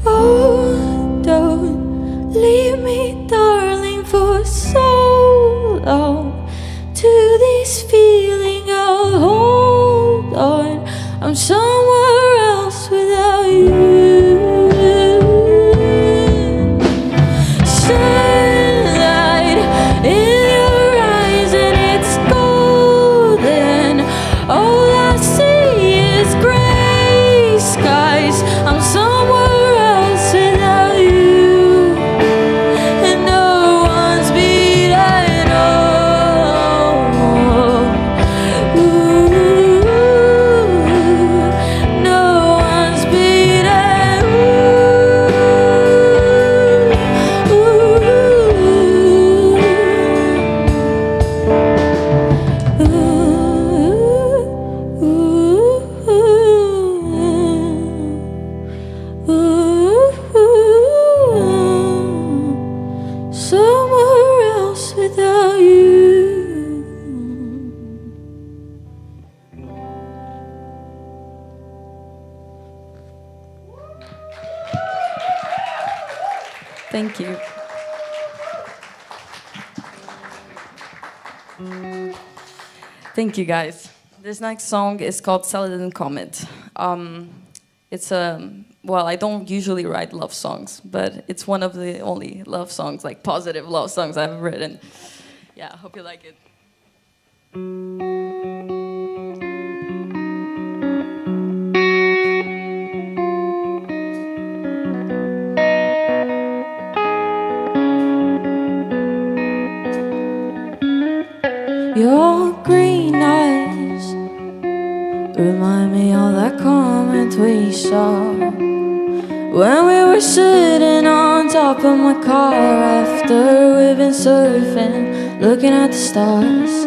Speaker 6: Oh, don't leave me, darling, for so long. To this feeling I'll hold on. I'm somewhere else without you. Sunlight in your eyes and it's golden. All I see is gray skies. I'm somewhere else without you. And no one's beating oh. Ooh, no one's beating somewhere else without you.
Speaker 5: Thank you. Thank you, guys. This next song is called Salad and Comet. It's a, well, I don't usually write love songs, but it's one of the only love songs, like positive love songs I've written. Yeah, I hope you like it.
Speaker 6: Your green eyes remind me of that comet we saw when we were sitting on top of my car after we've been surfing, looking at the stars.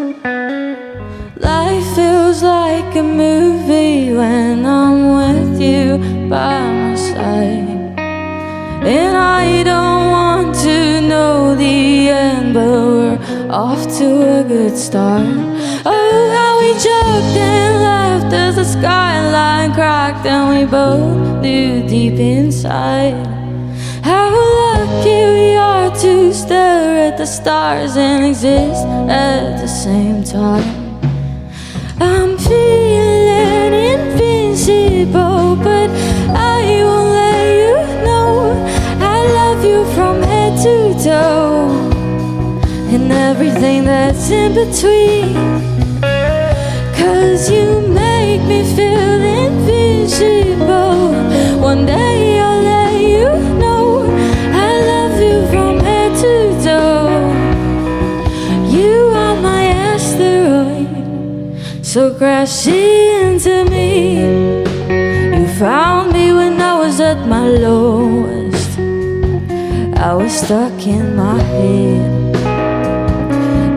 Speaker 6: Life feels like a movie when I'm with you by my side. And I don't want to know the end, but we're off to a good start. Oh, how we joked and laughed as the skyline cracked, and we both knew deep inside how lucky we are to stare at the stars and exist at the same time. I'm feeling invincible, but I won't let you know I love you from head to toe and everything that's in between. 'Cause you make me feel invincible. One day I'll let you know I love you from head to toe. You are my asteroid, so crash into me. You found me when I was at my lowest. I was stuck in my head.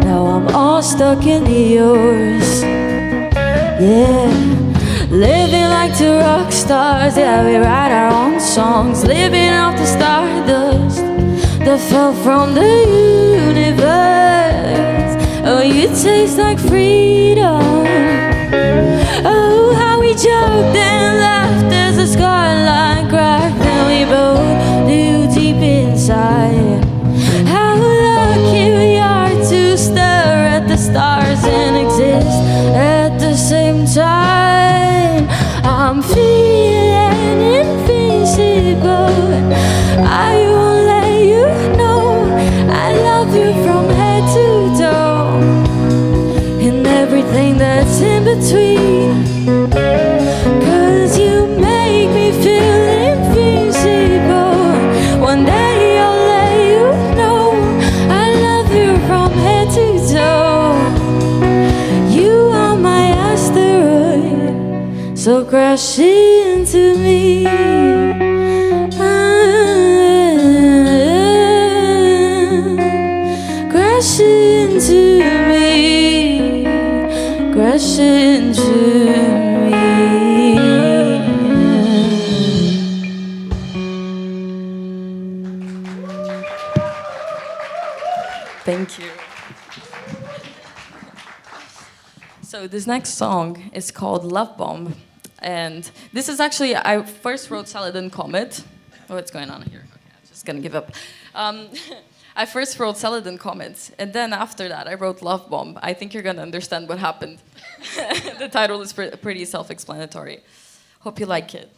Speaker 6: Now I'm all stuck in yours. Yeah, living like two rock stars. Yeah, we write our own songs, living off the stardust that fell from the universe. Oh, you taste like freedom. Oh, how we joked and laughed as the skyline cracked, and we both knew deep inside how lucky we are to stare at the stars and exist at the same time. I'm feeling invincible. I won't let you know I love you from head to toe and everything that's in between. 'Cause you make me feel invincible. One day I'll let you know I love you from head to toe. You are my asteroid, So crash into me. Crash into me. Crash into me.
Speaker 5: Thank you. So this next song is called Love Bomb. And this is actually, I first wrote Salad and Comet. Oh, what's going on here? Okay, I'm just gonna give up. I first wrote Salad and Comet, and then after that I wrote Love Bomb. I think you're gonna understand what happened. The title is pretty self-explanatory. Hope you like it.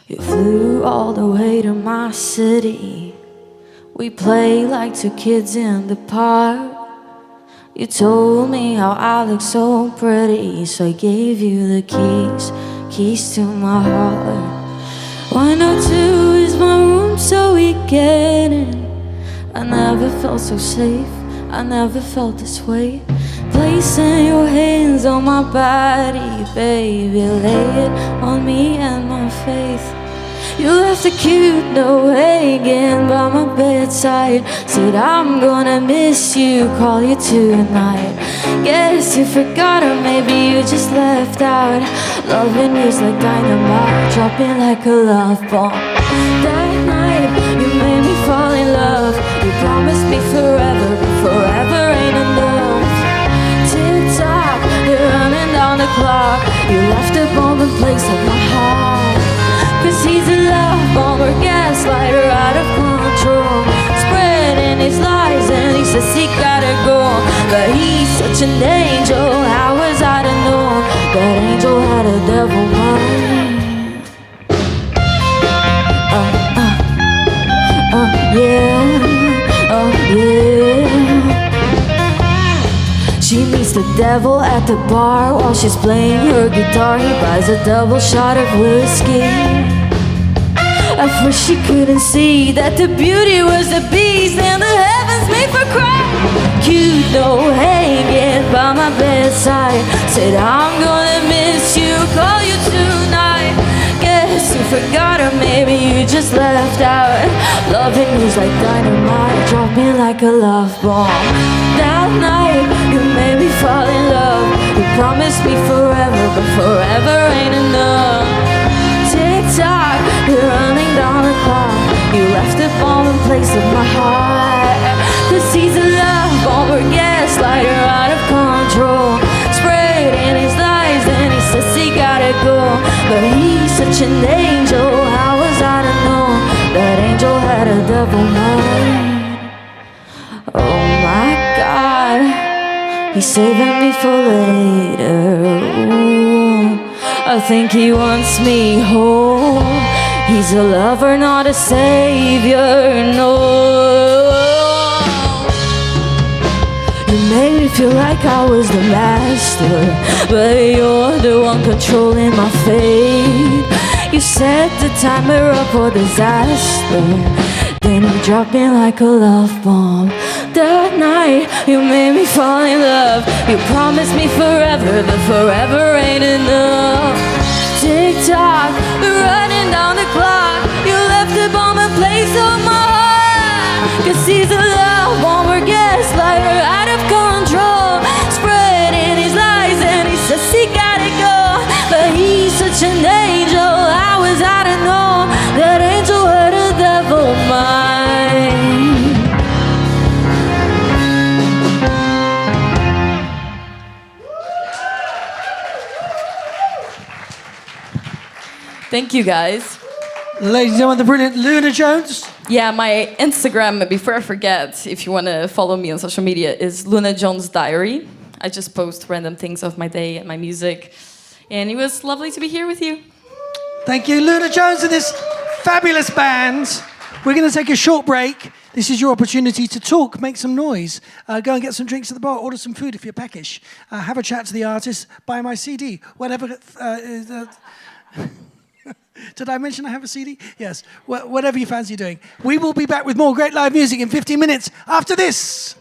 Speaker 6: You flew all the way to my city. We play like two kids in the park. You told me how I look so pretty, so I gave you the keys to my heart. 102 is my room, so we get in. I never felt so safe, I never felt this way. Placing your hands on my body, baby, lay it on me and my faith. You left a cute note hanging by my bedside. Said I'm gonna miss you, call you tonight. Guess you forgot or maybe you just left out. Loving you's like dynamite, dropping like a love bomb. That night you made me fall in love. You promised me forever, but forever ain't enough. Tick-tock, you're running down the clock. You left a bomb in place of my heart. Cause he's a love bomber, gaslighter, out of control, spreading his lies and he says he gotta go. But he's such an angel, how was I to know that angel had a devil mind? Yeah. She meets the devil at the bar while she's playing her guitar. He buys a double shot of whiskey. At first she couldn't see that the beauty was the beast and the heavens made for crime. Cute note hanging by my bedside. Said I'm gonna miss you, call you tonight. Guess you forgot or maybe you just left out. Loving you's like dynamite, dropping like a love bomb. That night you made me fall in love. You promised me forever, but forever ain't enough. Tick-tock, you're running down the clock. You left a bomb in place of my heart. Cause he's a love bomber, gaslighter, out of control, spreading his lies and he says he gotta go. But he's such an angel, how was I to know that angel had a devil mind? Oh my God, he's saving me for later. Ooh, I think he wants me home. He's a lover, not a savior, no. You made me feel like I was the master, but you're the one controlling my fate. You set the timer up for disaster, then you dropped me like a love bomb. That night you made me fall in love. You promised me forever, but forever ain't enough. Tick-tock, we're running down the clock. You left the bomb in place of my heart. Cause he's a love bomber, gaslighter, out of control, spreading his lies and he says he gotta go. But he's such an angel, how was I to know that angel had a devil mind?
Speaker 5: Thank you, guys.
Speaker 1: Ladies and gentlemen, the brilliant Luna Jones.
Speaker 5: Yeah, my Instagram, before I forget, if you want to follow me on social media, is Luna Jones Diary. I just post random things of my day and my music. And it was lovely to be here with you.
Speaker 1: Thank you, Luna Jones and this fabulous band. We're going to take a short break. This is your opportunity to talk, make some noise, go and get some drinks at the bar, order some food if you're peckish, have a chat to the artist, buy my CD, whatever. Did I mention I have a CD? Yes. Whatever you fancy doing. We will be back with more great live music in 15 minutes after this.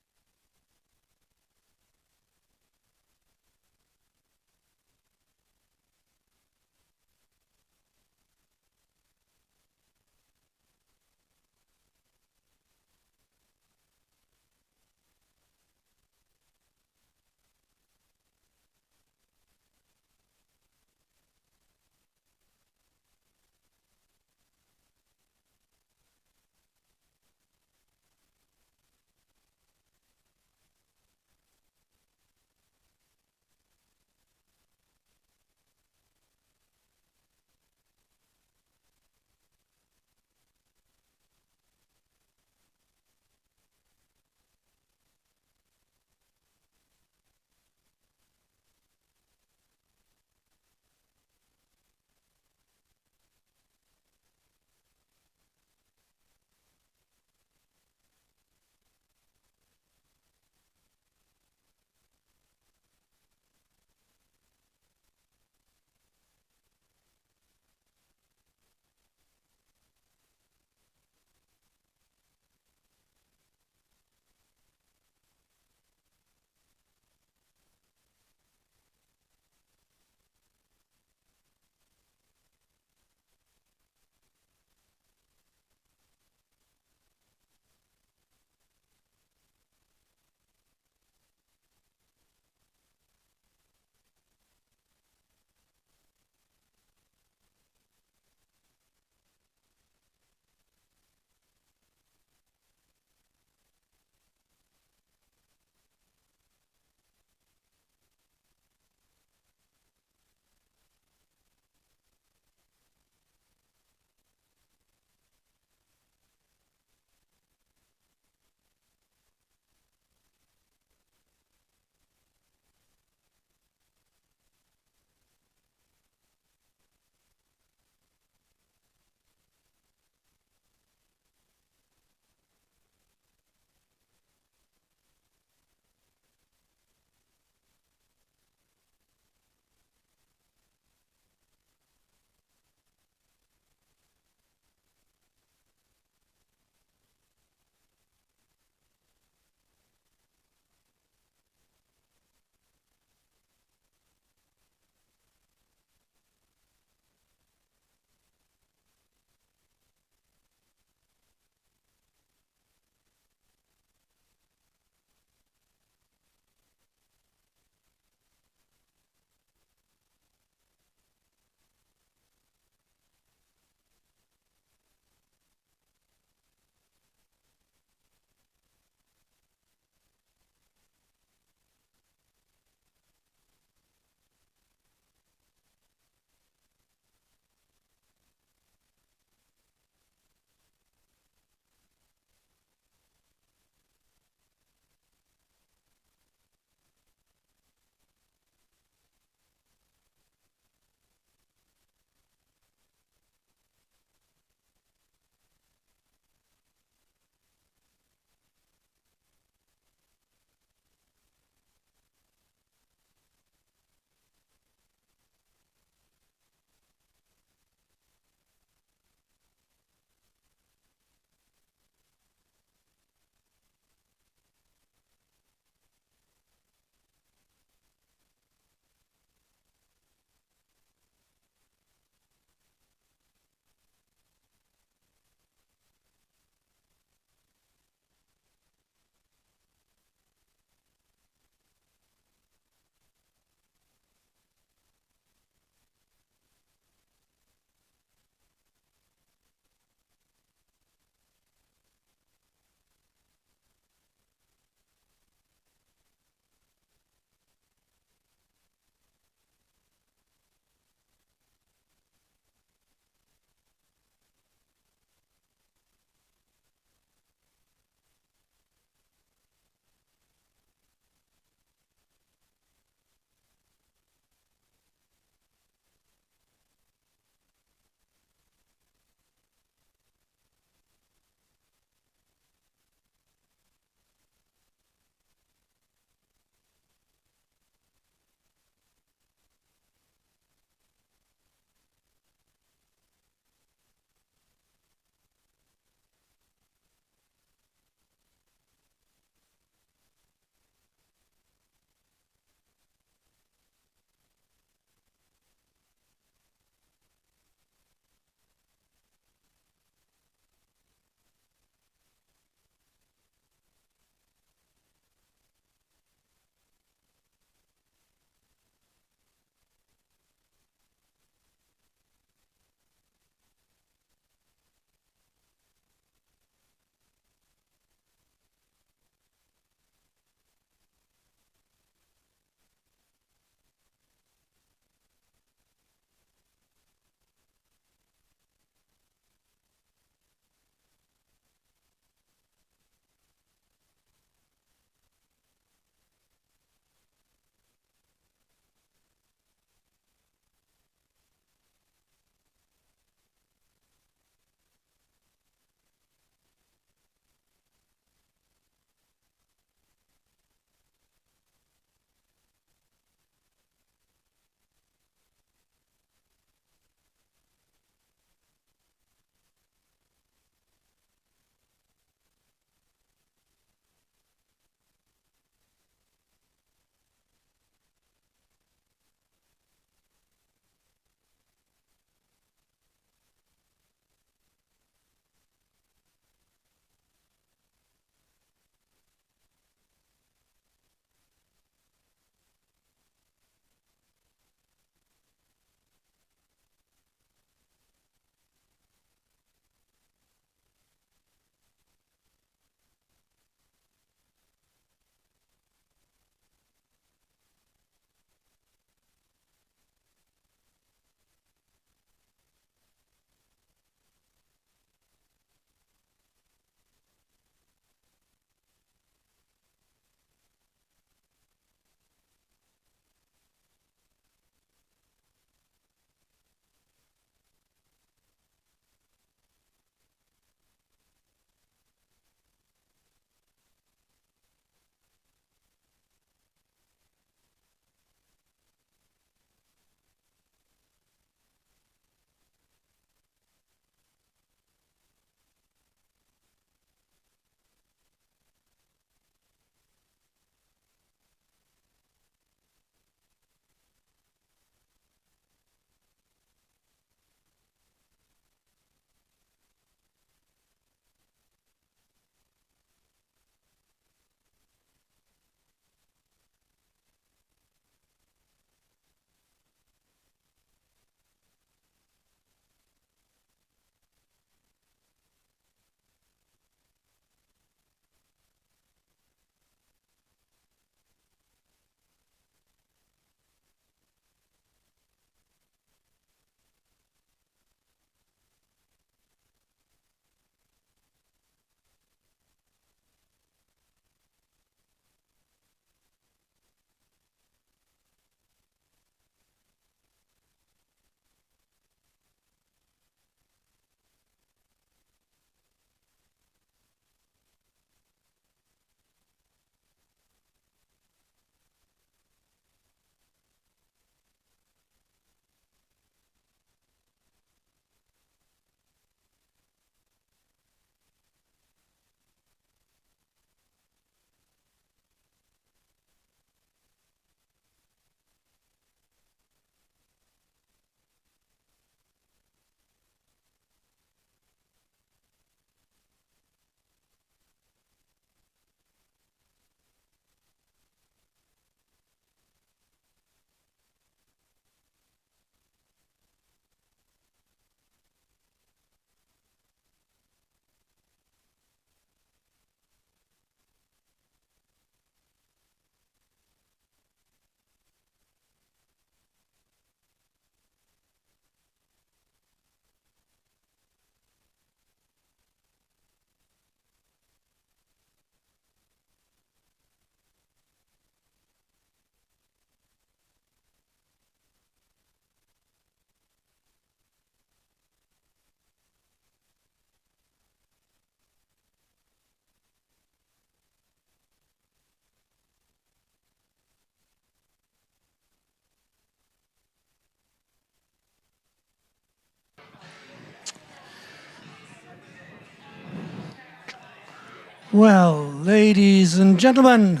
Speaker 1: Well, ladies and gentlemen,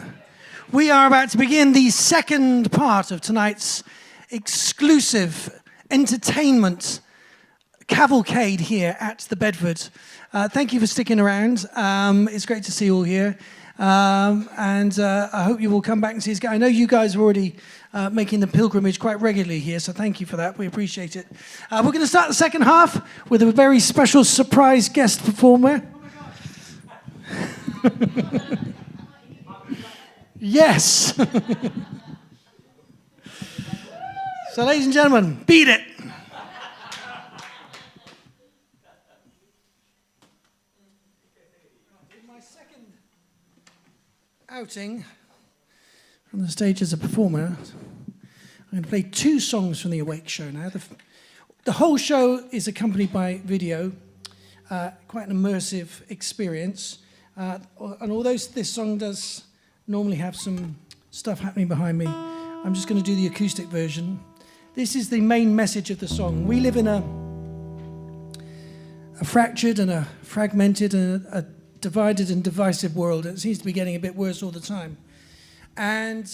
Speaker 1: we are about to begin the second part of tonight's exclusive entertainment cavalcade here at the Bedford. Thank you for sticking around. It's great to see you all here. And I hope you will come back and see us again. I know you guys are already making the pilgrimage quite regularly here, so thank you for that. We appreciate it. We're going to start the second half with a very special surprise guest performer. Yes. So, ladies and gentlemen, beat it. In my second outing on the stage as a performer, I'm going to play 2 songs from the Awake show now. The whole show is accompanied by video, quite an immersive experience. And although this song does normally have some stuff happening behind me, I'm just going to do the acoustic version. This is the main message of the song. We live in a fractured and a fragmented and a divided and divisive world. It seems to be getting a bit worse all the time. And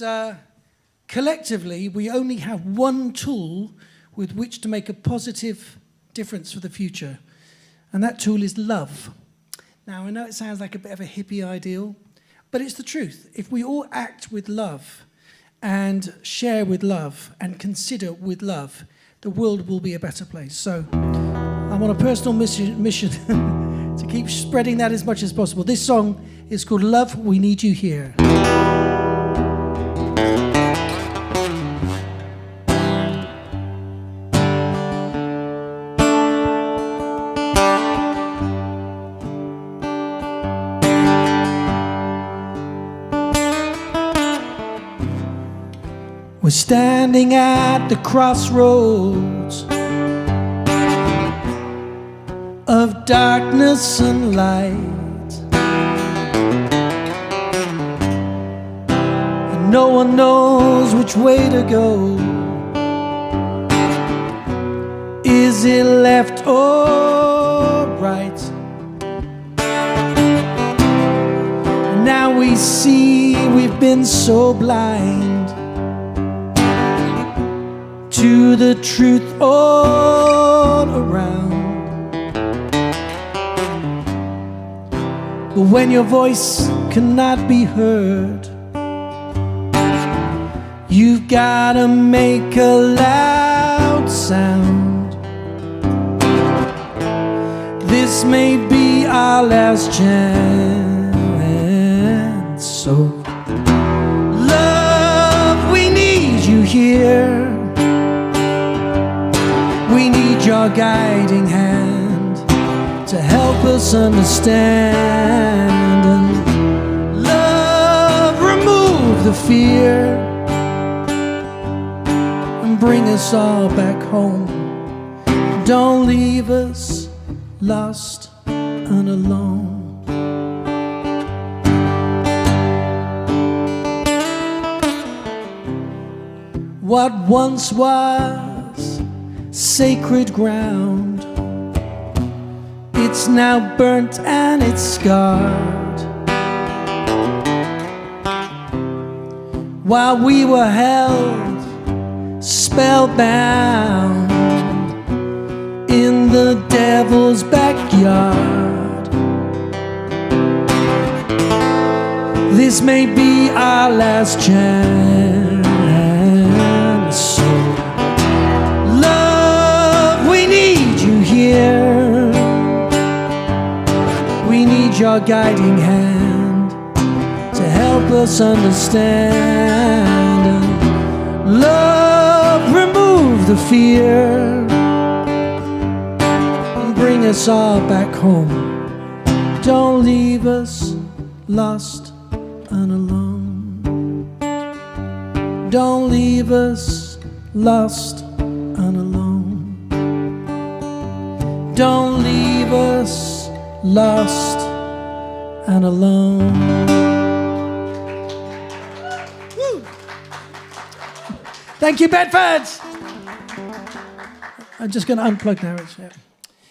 Speaker 1: collectively, we only have one tool with which to make a positive difference for the future. And that tool is love. Now, I know it sounds like a bit of a hippie ideal, but it's the truth. If we all act with love and share with love and consider with love, the world will be a better place. So I'm on a personal mission to keep spreading that as much as possible. This song is called Love, We Need You Here. We're standing at the crossroads of darkness and light, and no one knows which way to go. Is it left or right? And now we see we've been so blind to the truth all around. But when your voice cannot be heard, you've gotta make a loud sound. This may be our last chance. So, love, we need you here. We need your guiding hand to help us understand. And love, remove the fear and bring us all back home. Don't leave us lost and alone. What once was sacred ground, it's now burnt and it's scarred. While we were held spellbound in the devil's backyard, this may be our last chance. So here, we need your guiding hand to help us understand. And love, remove the fear and bring us all back home. Don't leave us lost and alone. Don't leave us lost and alone. Don't leave us lost and alone. Woo. Thank you, Bedford. I'm just going to unplug now.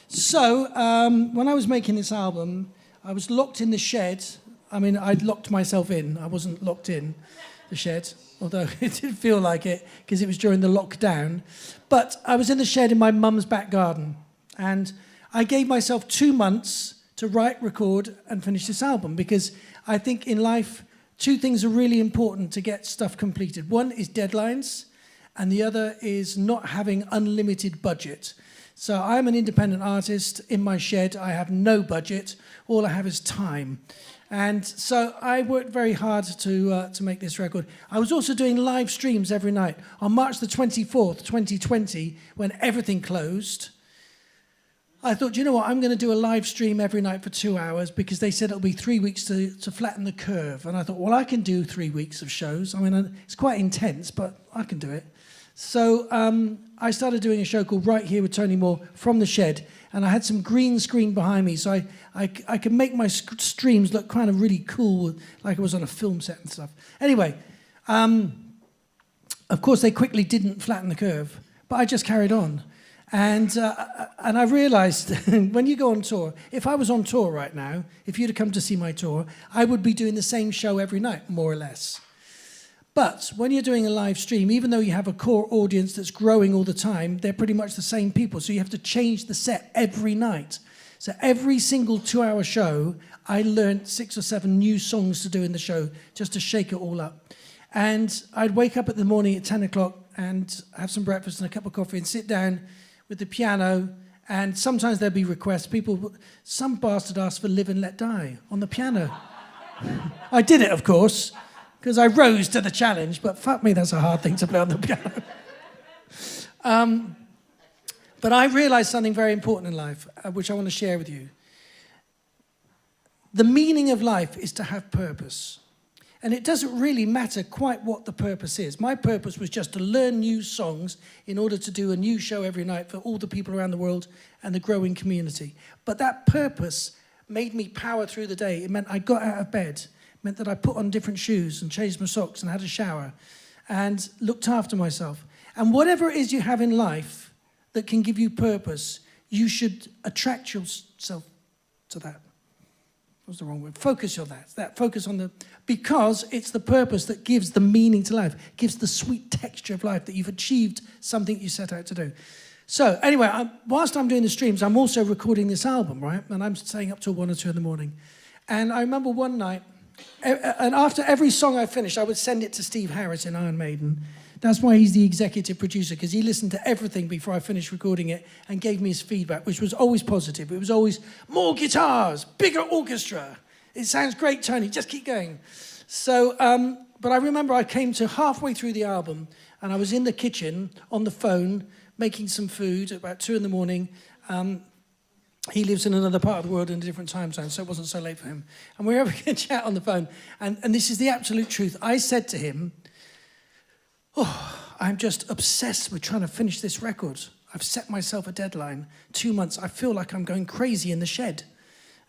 Speaker 1: So, when I was making this album, I was locked in the shed I mean, I'd locked myself in. I wasn't locked in the shed, although it did feel like it because it was during the lockdown. But I was in the shed in my mum's back garden, and I gave myself 2 months to write, record, and finish this album, because I think in life, 2 things are really important to get stuff completed. One is deadlines, and the other is not having unlimited budget. So I'm an independent artist in my shed. I have no budget. All I have is time. And so I worked very hard to make this record. I was also doing live streams every night. On March the 24th, 2020, when everything closed, I thought, you know what, I'm going to do a live stream every night for 2 hours, because they said it'll be 3 weeks to flatten the curve. And I thought, well, I can do 3 weeks of shows. I mean, it's quite intense, but I can do it. So I started doing a show called Right Here with Tony Moore from the shed, and I had some green screen behind me, so I could make my streams look kind of really cool, like I was on a film set and stuff. Anyway, of course, they quickly didn't flatten the curve, but I just carried on. And I realized when you go on tour, if I was on tour right now, if you'd have come to see my tour, I would be doing the same show every night, more or less. But when you're doing a live stream, even though you have a core audience that's growing all the time, they're pretty much the same people. So you have to change the set every night. So every single 2-hour show, I learned 6 or 7 new songs to do in the show, just to shake it all up. And I'd wake up in the morning at 10 o'clock and have some breakfast and a cup of coffee and sit down with the piano. And sometimes there'd be requests. Some bastard asked for Live and Let Die on the piano. I did it, of course, because I rose to the challenge, but fuck me, that's a hard thing to play on the piano. But I realized something very important in life, which I want to share with you. The meaning of life is to have purpose. And it doesn't really matter quite what the purpose is. My purpose was just to learn new songs in order to do a new show every night for all the people around the world and the growing community. But that purpose made me power through the day. It meant I got out of bed. It meant that I put on different shoes and changed my socks and had a shower and looked after myself. And whatever it is you have in life that can give you purpose, you should attract yourself to that. What's the wrong word? Focus on that. Focus on the... Because it's the purpose that gives the meaning to life, gives the sweet texture of life, that you've achieved something you set out to do. So anyway, whilst I'm doing the streams, I'm also recording this album, right? And I'm staying up till 1 or 2 in the morning. And I remember one night, and after every song I finished, I would send it to Steve Harris in Iron Maiden. That's why he's the executive producer, because he listened to everything before I finished recording it and gave me his feedback, which was always positive. It was always, more guitars, bigger orchestra. It sounds great, Tony, just keep going. So, but I remember I came to halfway through the album, and I was in the kitchen on the phone making some food at about 2 in the morning. He lives in another part of the world in a different time zone, so it wasn't so late for him. And we were having a chat on the phone, and this is the absolute truth. I said to him, I'm just obsessed with trying to finish this record. I've set myself a deadline, 2 months. I feel like I'm going crazy in the shed.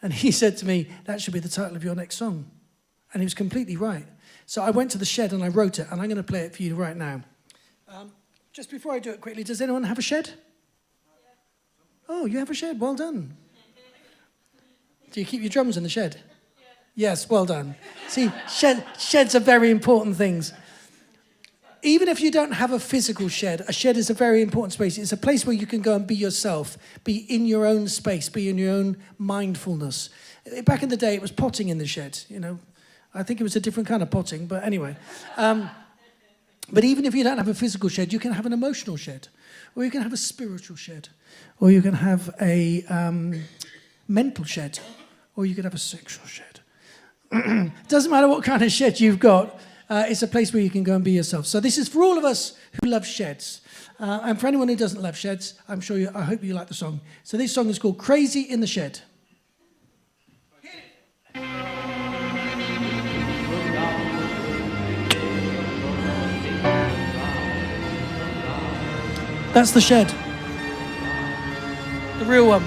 Speaker 1: And he said to me, that should be the title of your next song. And he was completely right. So I went to the shed and I wrote it, and I'm going to play it for you right now. Just before I do it quickly, does anyone have a shed? Oh, you have a shed, well done. Do you keep your drums in the shed? Yes, well done. See, sheds are very important things. Even if you don't have a physical shed, a shed is a very important space. It's a place where you can go and be yourself, be in your own space, be in your own mindfulness. Back in the day, it was potting in the shed, you know. I think it was a different kind of potting, but anyway. But even if you don't have a physical shed, you can have an emotional shed, or you can have a spiritual shed, or you can have a mental shed, or you can have a sexual shed. Doesn't matter what kind of shed you've got. It's a place where you can go and be yourself. So this is for all of us who love sheds. And for anyone who doesn't love sheds, I hope you like the song. So this song is called Crazy in the Shed. That's the shed. The real one.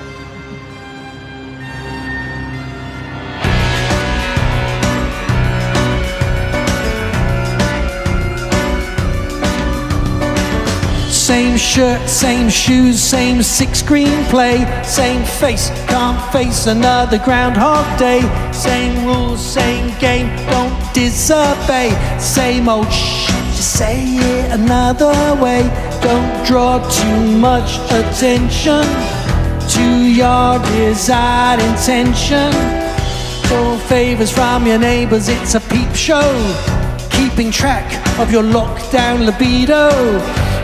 Speaker 1: same shirt, same shoes, same sick screenplay, same face, can't face another Groundhog Day. Same rules, same game, don't disobey. Same old shit, just say it another way. Don't draw too much attention to your desired intention. All favors from your neighbors, it's a peep show, keeping track of your lockdown libido.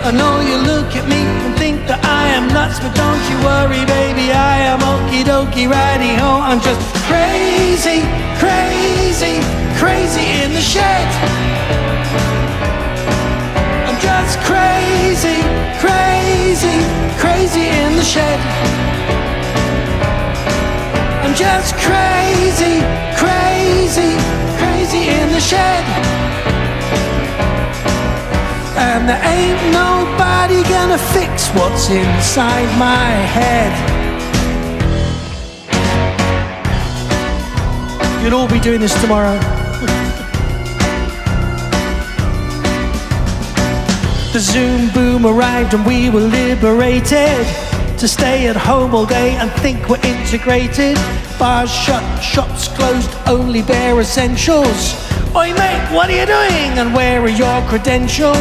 Speaker 1: I know you look at me and think that I am nuts, but don't you worry, baby, I am okie dokie, righty ho. I'm just crazy, crazy, crazy in the shed. I'm just crazy, crazy, crazy in the shed. I'm just crazy, crazy, crazy in the shed. And there ain't nobody gonna fix what's inside my head. You'll all be doing this tomorrow. The Zoom boom arrived and we were liberated to stay at home all day and think we're integrated. Bars shut, shops closed, only bare essentials. Oi mate, what are you doing and where are your credentials?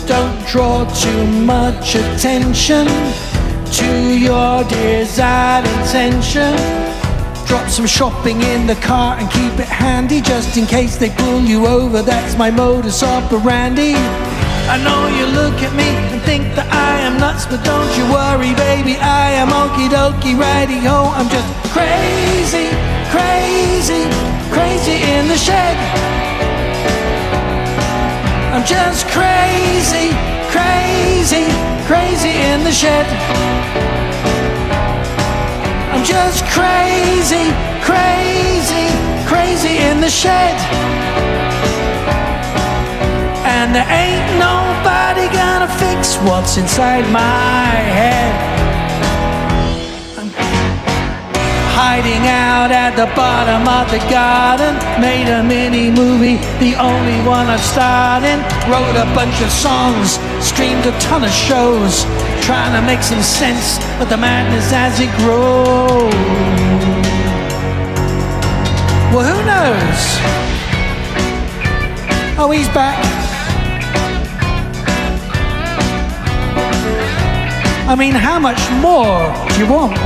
Speaker 1: Don't draw too much attention to your desired intention. Drop some shopping in the car and keep it handy just in case they pull you over, that's my modus operandi. I know you look at me and think that I am nuts, but don't you worry, baby, I am okie dokie, righty ho. I'm just crazy, crazy, crazy in the shed. I'm just crazy, crazy, crazy in the shed. I'm just crazy, crazy, crazy in the shed. And there ain't nobody gonna fix what's inside my head. I'm hiding out at the bottom of the garden. Made a mini movie, the only one I've starred in. Wrote a bunch of songs, streamed a ton of shows, trying to make some sense of the madness as it grows. Well, who knows? Oh, he's back. I mean, how much more do you want?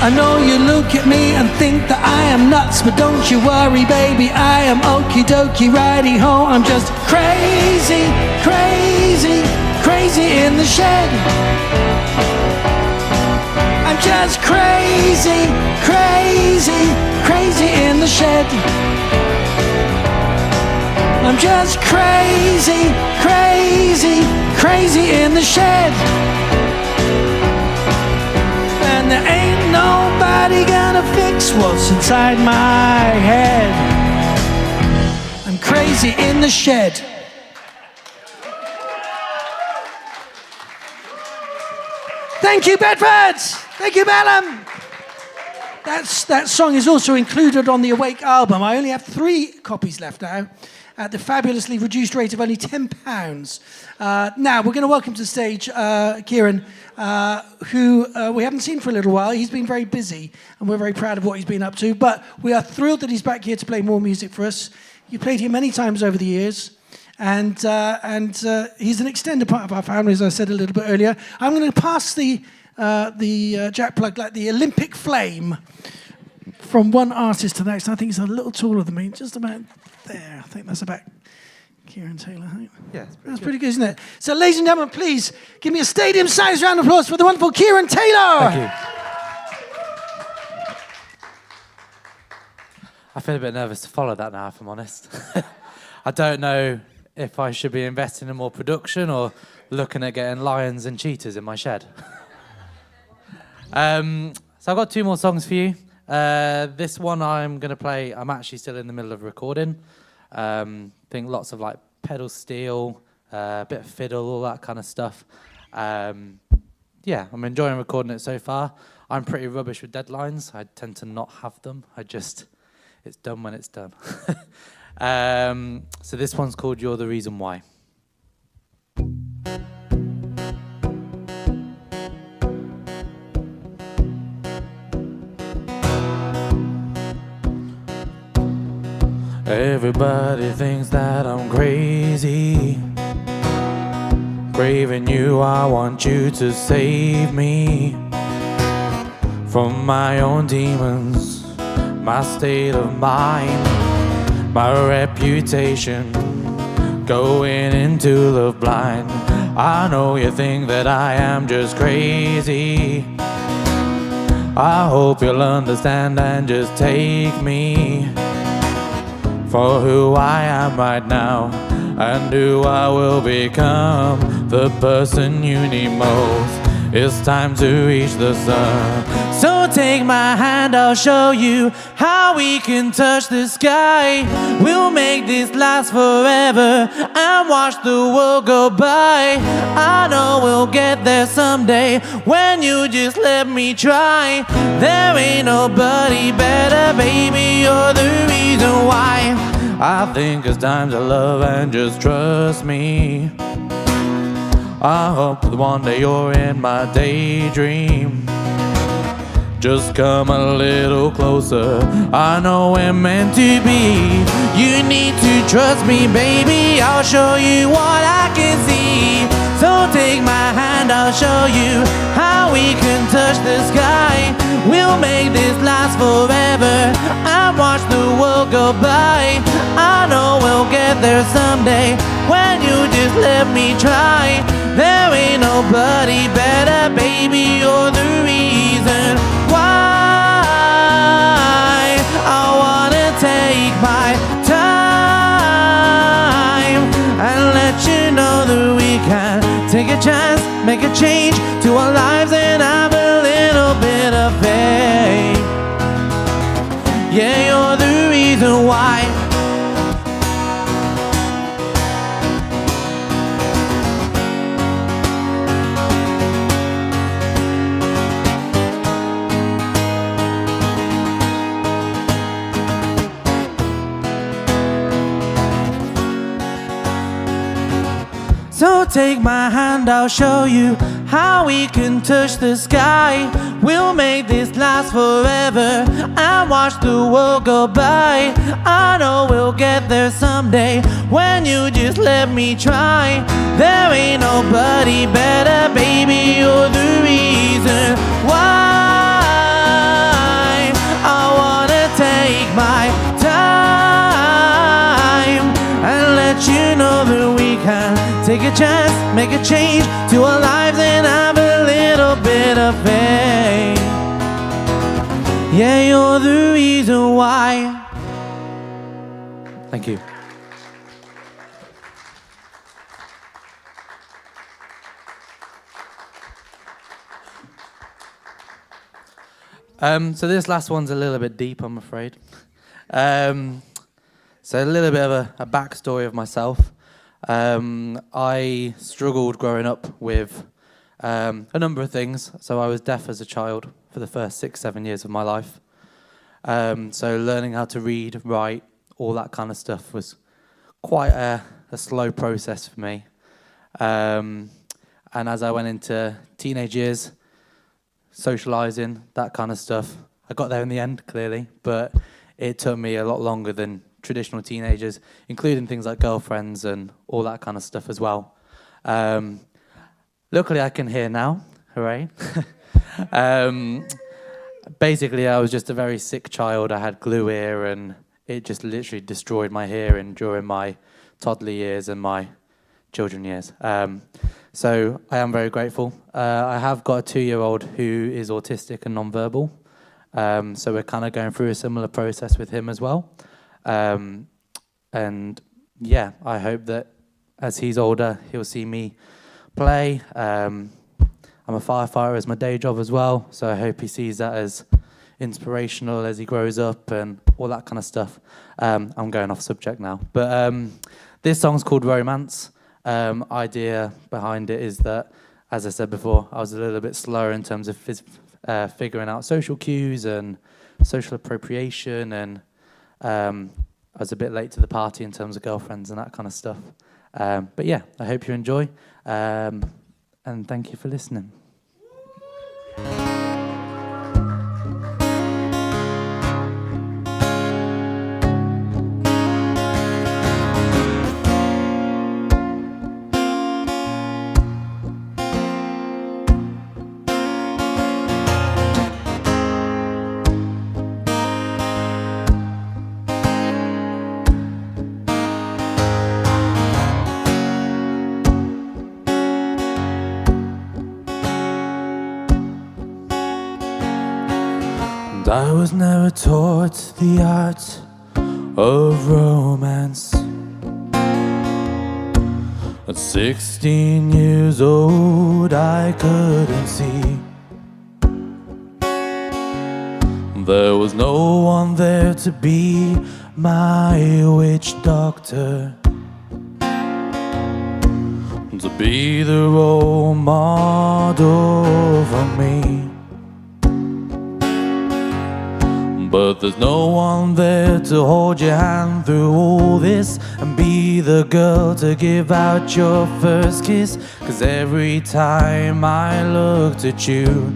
Speaker 1: I know you look at me and think that I am nuts, but don't you worry, baby, I am okie dokie, righty ho. I'm just crazy, crazy, crazy in the shed. I'm just crazy, crazy, crazy in the shed. I'm just crazy, crazy, crazy in the shed. And there ain't nobody gonna fix what's inside my head. I'm crazy in the shed. Thank you, Bedford. Thank you, Bellum. That song is also included on the Awake album. I only have 3 copies left now at the fabulously reduced rate of only £10. Now, we're going to welcome to the stage KIERAN, who we haven't seen for a little while. He's been very busy, and we're very proud of what he's been up to. But we are thrilled that he's back here to play more music for us. You played here many times over the years, and he's an extended part of our family, as I said a little bit earlier. I'm going to pass the jack plug like the Olympic flame from one artist to the next. I think he's a little taller than me, just about there. I think that's about KIERAN Taylor.
Speaker 4: Yeah,
Speaker 1: that's pretty good, isn't it? So, ladies and gentlemen, please give me a stadium-sized round of applause for the wonderful KIERAN Taylor.
Speaker 4: Thank you. I feel a bit nervous to follow that now, if I'm honest. I don't know if I should be investing in more production or looking at getting lions and cheetahs in my shed. So I've got 2 more songs for you. This one I'm going to play, I'm actually still in the middle of recording. Think lots of like pedal steel, a bit of fiddle, all that kind of stuff. Yeah, I'm enjoying recording it so far. I'm pretty rubbish with deadlines. I tend to not have them. It's done when it's done. So this one's called You're the Reason Why. Everybody thinks that I'm crazy. Craving you, I want you to save me from my own demons, my state of mind, my reputation, going into the blind. I know you think that I am just crazy. I hope you'll understand and just take me for who I am right now, and who I will become, the person you need most. It's time to reach the sun. So take my hand, I'll show you how we can touch the sky. We'll make this last forever and watch the world go by. I know we'll get there someday when you just let me try. There ain't nobody better, baby, you're the reason why. I think it's time to love and just trust me. I hope that one day you're in my daydream. Just come a little closer, I know we're meant to be. You need to trust me, baby, I'll show you what I can see. So take my hand, I'll show you how we can touch the sky. We'll make this last forever and watch the world go by. I know we'll get there someday when you just let me try. There ain't nobody better, baby, you're the reason why. I wanna take my time and let you know that we can take a chance, make a change to our lives and have a little bit of faith. Yeah, you're the reason why. So take my hand, I'll show you how we can touch the sky. We'll make this last forever and watch the world go by. I know we'll get there someday when you just let me try. There ain't nobody better, baby, you're the reason why. I wanna take my time and let you know that we can take a chance, make a change to our lives and have a little bit of faith. Yeah, you're the reason why. Thank you. So this last one's a little bit deep, I'm afraid. So a little bit of a backstory of myself. I struggled growing up with a number of things. So I was deaf as a child for the first 6-7 years of my life. So learning how to read, write, all that kind of stuff was quite a slow process for me. And as I went into teenage years, socializing, that kind of stuff, I got there in the end, clearly, but it took me a lot longer than traditional teenagers, including things like girlfriends and all that kind of stuff as well. Luckily, I can hear now. Hooray. Basically, I was just a very sick child. I had glue ear, and it just literally destroyed my hearing during my toddler years and my children years. So I am very grateful. I have got a 2-year-old who is autistic and non-verbal. So we're kind of going through a similar process with him as well. And yeah, I hope that as he's older, he'll see me play. I'm a firefighter as my day job as well, so I hope he sees that as inspirational as he grows up, and all that kind of stuff. I'm going off subject now. But this song's called Romance. Idea behind it is that, as I said before, I was a little bit slower in terms of figuring out social cues and social appropriation, and I was a bit late to the party in terms of girlfriends and that kind of stuff. But yeah, I hope you enjoy, and thank you for listening. I was never taught the art of romance. At 16 years old, I couldn't see. There was no one there to be my witch doctor, to be the role model for me. But there's no one there to hold your hand through all this and be the girl to give out your first kiss. 'Cause every time I looked at you,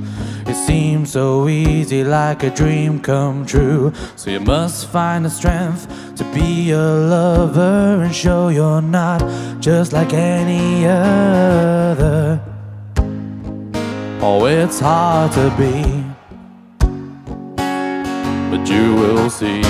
Speaker 4: it seemed so easy, like a dream come true. So you must find the strength to be a lover and show you're not just like any other. Oh, it's hard to be, but you will see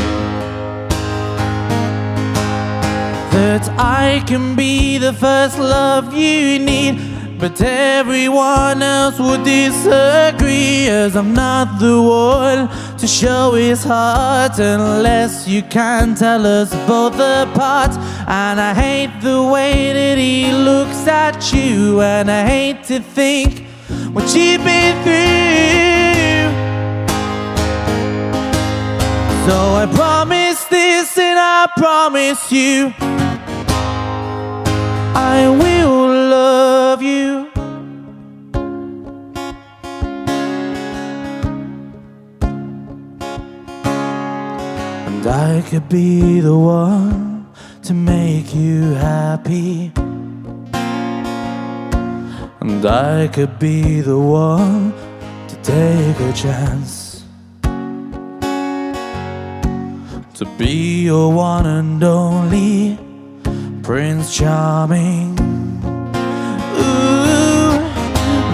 Speaker 4: that I can be the first love you need. But everyone else would disagree, as I'm not the one to show his heart unless you can tell us both apart. And I hate the way that he looks at you, and I hate to think what you've been through. So I promise this, and I promise you, I will love you. And I could be the one to make you happy, and I could be the one to take a chance to be your one and only Prince Charming. Ooh,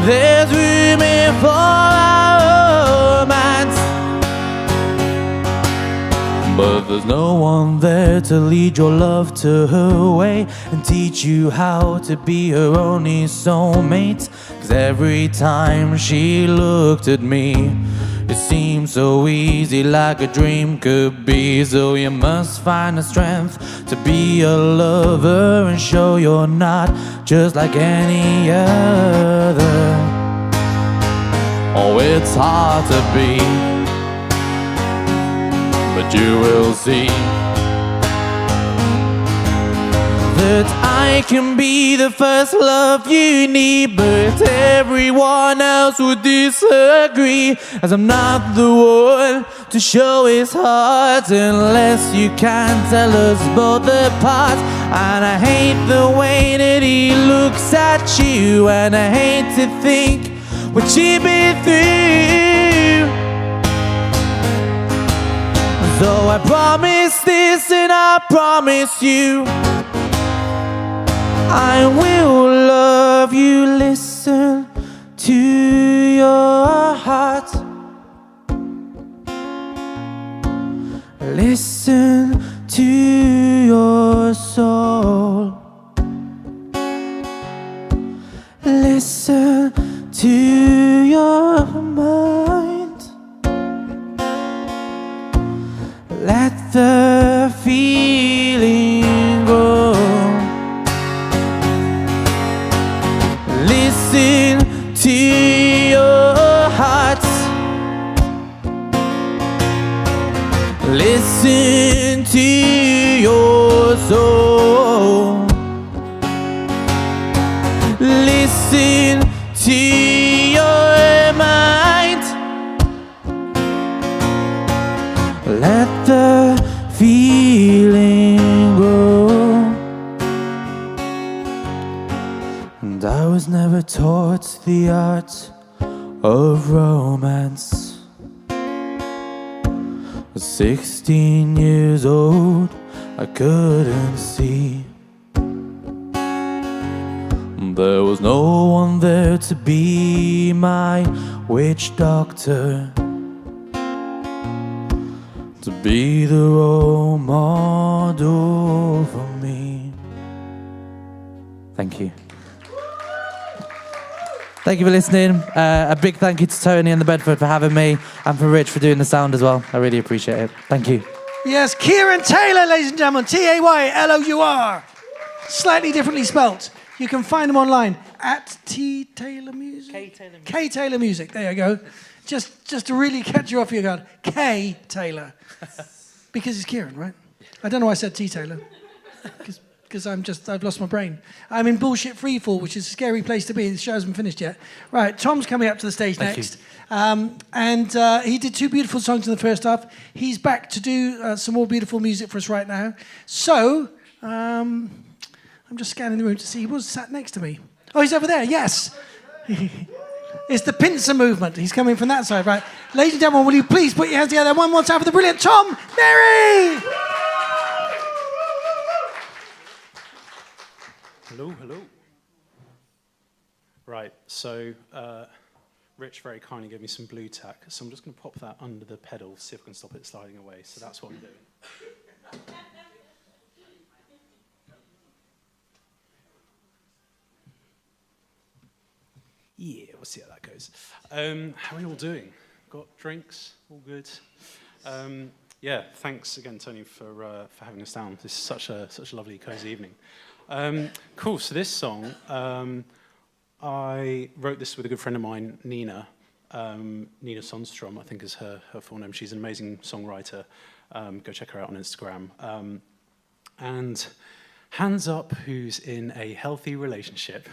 Speaker 4: there's room here for our romance, but there's no one there to lead your love to her way and teach you how to be her only soulmate. 'Cause every time she looked at me, it seemed so easy, like a dream could be. So you must find the strength to be a lover and show you're not just like any other. Oh, it's hard to be, but you will see that I can be the first love you need. But everyone else would disagree, as I'm not the one to show his heart unless you can tell us both apart. And I hate the way that he looks at you, and I hate to think what you've been through. So I promise this, and I promise you, I will love you. Listen to your heart, listen to your soul, listen to your mind. Let the feeling go. Listen to your heart, listen soul. Listen to your mind. Let the feeling grow. And I was never taught the art of romance. 16 years old, I couldn't see. There was no one there to be my witch doctor, to be the role model for me. Thank you. Thank you for listening. A big thank you to Tony and the Bedford for having me, and for Rich for doing the sound as well. I really appreciate it. Thank you.
Speaker 1: Yes, KIERAN Taylor, ladies and gentlemen, TAYLOUR. Slightly differently spelt. You can find them online at Taylor Music. K Taylor Music. There you go. Just to really catch you off your guard. K Taylor. Because it's KIERAN, right? I don't know why I said T Taylor. Because I've lost my brain. I'm in bullshit freefall, which is a scary place to be. The show hasn't finished yet. Right, Tom's coming up to the stage next. He did 2 beautiful songs in the first half. He's back to do some more beautiful music for us right now. So, I'm just scanning the room to see. He was sat next to me. Oh, he's over there, yes. It's the pincer movement. He's coming from that side, right? Ladies and gentlemen, will you please put your hands together one more time for the brilliant Tom Merry!
Speaker 2: Hello, hello. Right, so Rich very kindly gave me some blue tack, so I'm just going to pop that under the pedal, see if I can stop it sliding away. So that's what I'm doing. Yeah, we'll see how that goes. How are you all doing? Got drinks? All good? Yeah, thanks again, Tony, for having us down. This is such a lovely, cozy evening. Cool, so this song, I wrote this with a good friend of mine, Nina. Nina Sundstrom, I think is her full name. She's an amazing songwriter. Go check her out on Instagram. And hands up who's in a healthy relationship.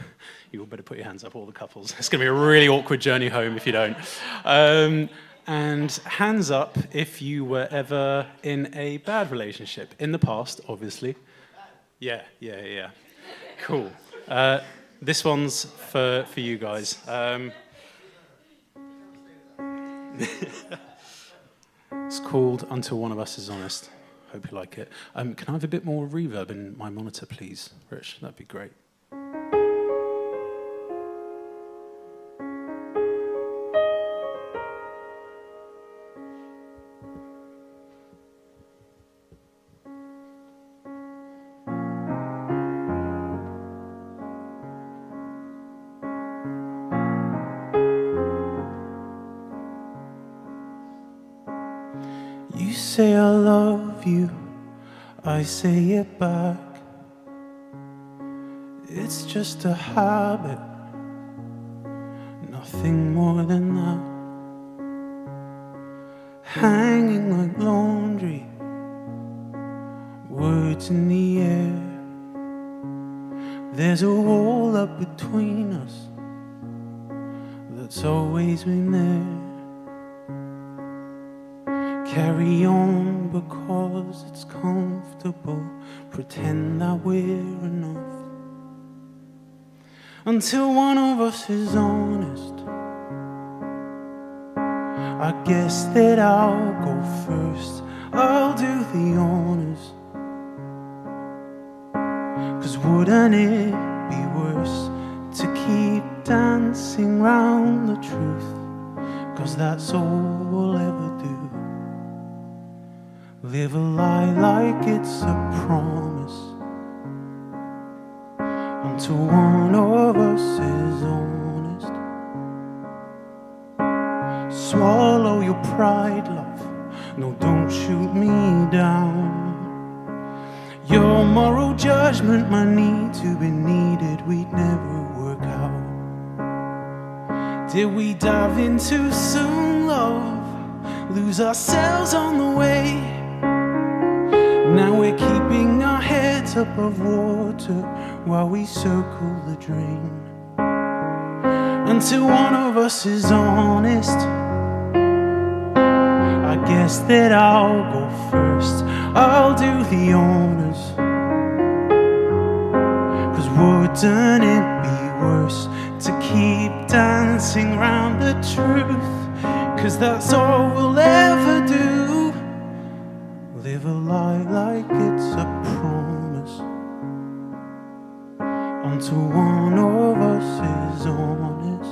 Speaker 2: You all better put your hands up, all the couples. It's going to be a really awkward journey home if you don't. And hands up if you were ever in a bad relationship. In the past, obviously. Yeah. Cool. This one's for you guys. It's called Until One of Us Is Honest. Hope you like it. Can I have a bit more reverb in my monitor, please, Rich? That'd be great.
Speaker 3: You say I love you, I say it back. It's just a habit, nothing more than that. Hanging like laundry, words in the air. There's a wall up between us that's always been there. Carry on because it's comfortable. Pretend that we're enough. Until one of us is honest. I guess that I'll go first. I'll do the honors. 'Cause wouldn't it be worse to keep dancing round the truth? 'Cause that's all we'll ever do. Live a lie like it's a promise. Until one of us is honest. Swallow your pride, love. No, don't shoot me down. Your moral judgment, my need to be needed, we'd never work out. Did we dive in too soon, love? Lose ourselves on the way. Now we're keeping our heads heads above water while we circle the drain. Until one of us is honest, I guess that I'll go first. I'll do the honors, 'cause wouldn't it be worse to keep dancing round the truth? 'Cause that's all we'll ever do. Live a lie like it's a promise, until one of us is honest.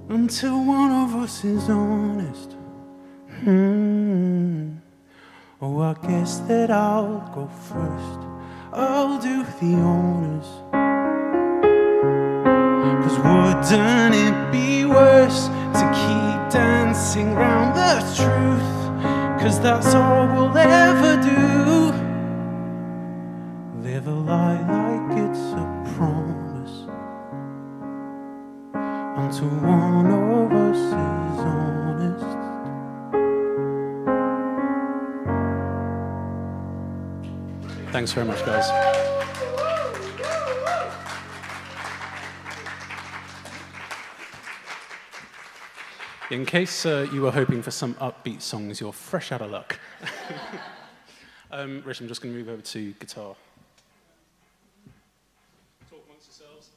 Speaker 3: Until one of us is honest. Oh, I guess that I'll go first. I'll do the honors, 'cause wouldn't it be worse to keep dancing round the truth? 'Cause that's all we'll ever do. Live a lie like it's a promise, until one of us is honest.
Speaker 2: Thanks very much, guys. In case you were hoping for some upbeat songs, you're fresh out of luck. Rich, I'm just going to move over to guitar. Talk amongst yourselves.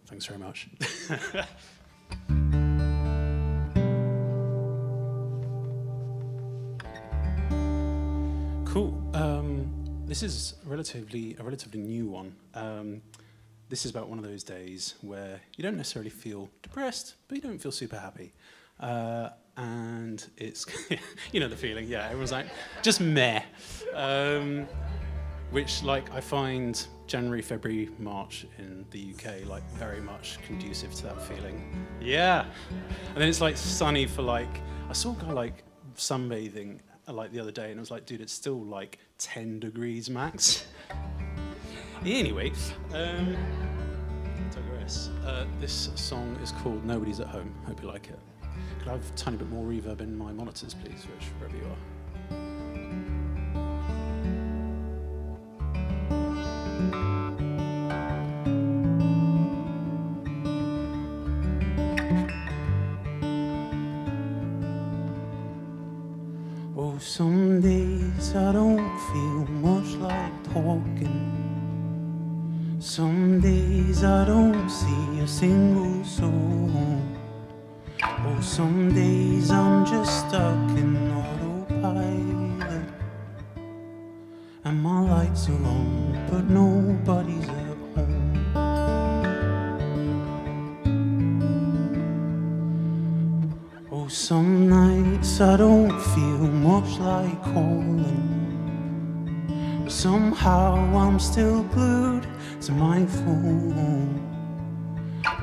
Speaker 2: Thanks very much. Cool. This is a relatively new one. This is about one of those days where you don't necessarily feel depressed, but you don't feel super happy. And it's, you know the feeling, yeah, everyone's like, just meh. Which, like, I find January, February, March in the UK, like, very much conducive to that feeling. Yeah. And then it's, like, sunny for, like, I saw a guy, like, sunbathing, like, the other day, and I was like, dude, it's still, like, 10 degrees max. Anyway, digress. This song is called Nobody's at Home. Hope you like it. Could I have a tiny bit more reverb in my monitors, please, Rich, wherever you are?
Speaker 3: Oh, some days I don't feel much like talking. Some days I don't see a single soul. Oh, some days I'm just stuck in autopilot, and my lights are on, but nobody's at home. Oh, some nights I don't feel much like calling, but somehow I'm still glued to my phone.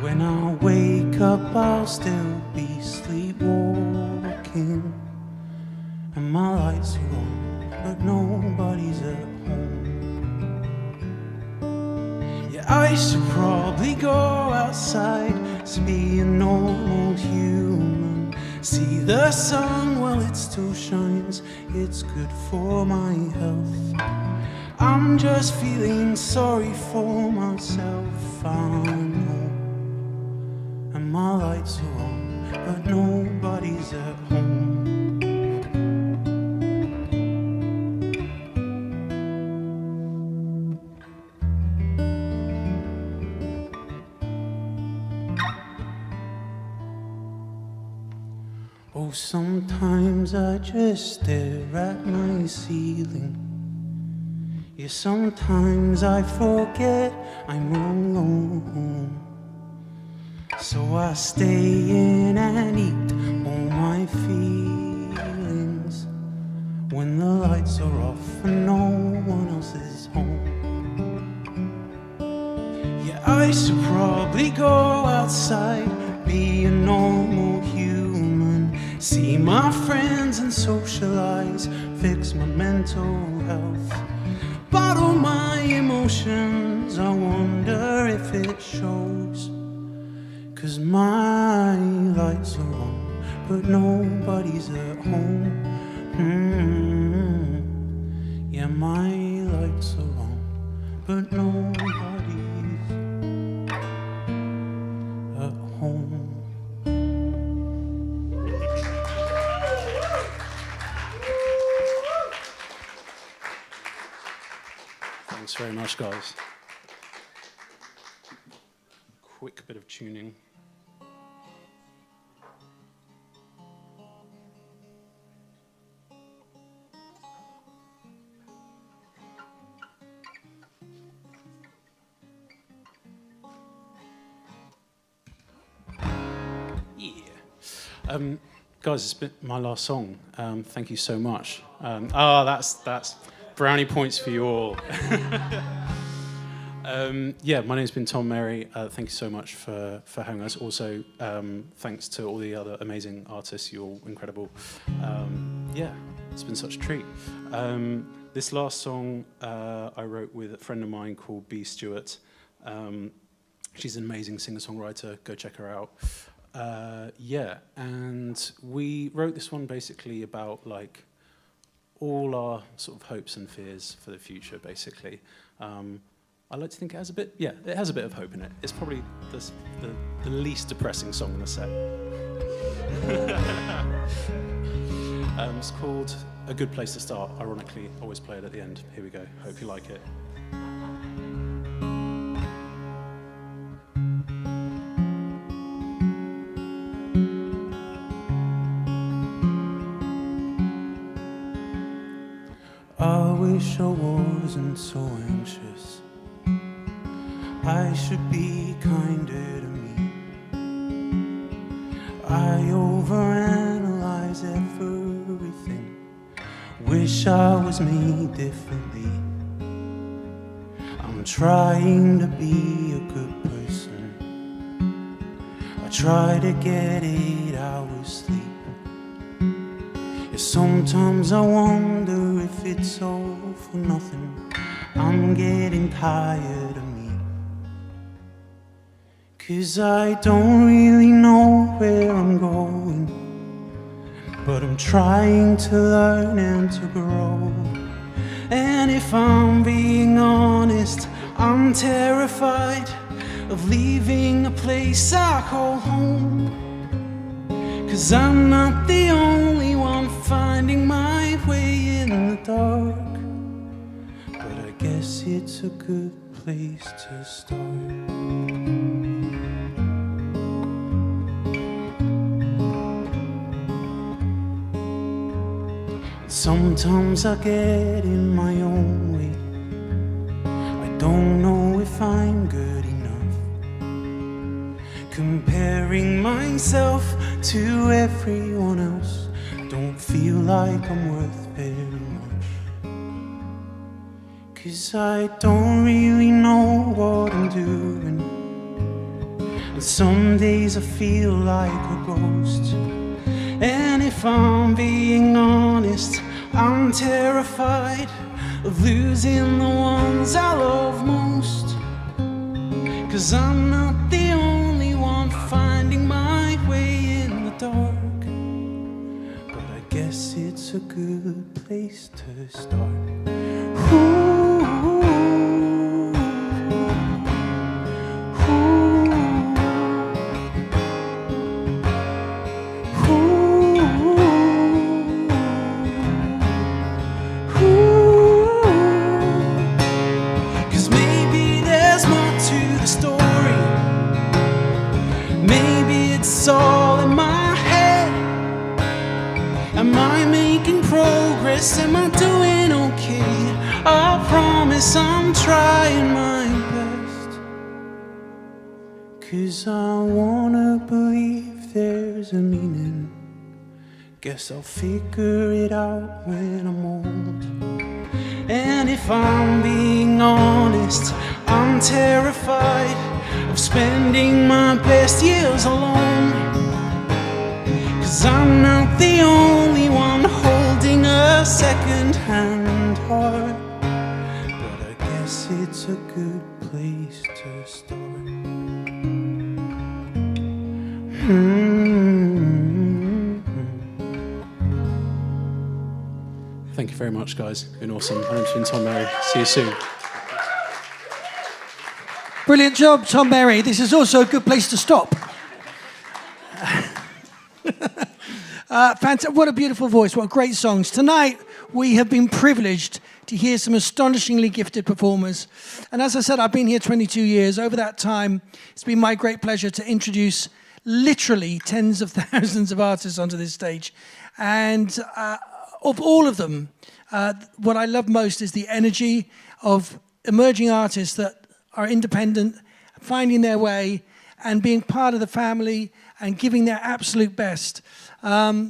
Speaker 3: When I wake up, I'll still be sleepwalking, and my lights are on, but nobody's at home. Yeah, I should probably go outside to be a normal human. See the sun while it still shines, it's good for my health. I'm just feeling sorry for myself, I know. And my lights are on, but nobody's at home. Oh, sometimes I just stare at my ceiling. Yeah, sometimes I forget I'm alone. So I stay in and eat all my feelings when the lights are off and no one else is home. Yeah, I should probably go outside, be a normal human, see my friends and socialize, fix my mental health. Bottle my emotions, I wonder if it shows. 'Cause my lights are on, but nobody's at home. Yeah, my lights are on, but nobody's at home.
Speaker 2: Thanks very much, guys. Quick bit of tuning. Guys, it's been my last song. Thank you so much. That's brownie points for you all. Yeah, my name's been Tom Mary. Thank you so much for having us. Also, thanks to all the other amazing artists. You're all incredible. Yeah, it's been such a treat. This last song I wrote with a friend of mine called B. Stewart. She's an amazing singer-songwriter. Go check her out. Yeah, and we wrote this one basically about like all our sort of hopes and fears for the future, basically. I like to think it has a bit, yeah, it has a bit of hope in it. It's probably the least depressing song in the set. It's called A Good Place to Start. Ironically, always play it at the end. Here we go. Hope you like it.
Speaker 3: I wish I wasn't so anxious. I should be kinder to me. I overanalyze everything. Wish I was made differently. I'm trying to be a good person. I try to get 8 hours sleep. Yeah, sometimes I wonder if it's all for nothing. I'm getting tired of me. 'Cause I don't really know where I'm going, but I'm trying to learn and to grow. And if I'm being honest, I'm terrified of leaving a place I call home. 'Cause I'm not the only one finding my way in the dark. But I guess it's a good place to start. Sometimes I get in my own way. I don't know if I'm good enough. Comparing myself to everyone else, don't feel like I'm worth very much. 'Cause I don't really know what I'm doing, and some days I feel like a ghost. And if I'm being honest, I'm terrified of losing the ones I love most. 'Cause I'm not the only one finding my way in the dark. But I guess it's a good place to start. Ooh. It's all in my head. Am I making progress? Am I doing okay? I promise I'm trying my best. 'Cause I wanna believe there's a meaning. Guess I'll figure it out when I'm old. And if I'm being honest, I'm terrified of spending my best years alone. 'Cause I'm not the only one holding a second-hand heart. But I guess it's a good place to start.
Speaker 2: Thank you very much, guys. Been awesome. My name's been Tom Mary. See you soon.
Speaker 1: Brilliant job, Tom Berry. This is also a good place to stop. Fantastic. What a beautiful voice. What great songs. Tonight, we have been privileged to hear some astonishingly gifted performers. And as I said, I've been here 22 years. Over that time, it's been my great pleasure to introduce literally tens of thousands of artists onto this stage. And of all of them, what I love most is the energy of emerging artists that are independent, finding their way, and being part of the family and giving their absolute best.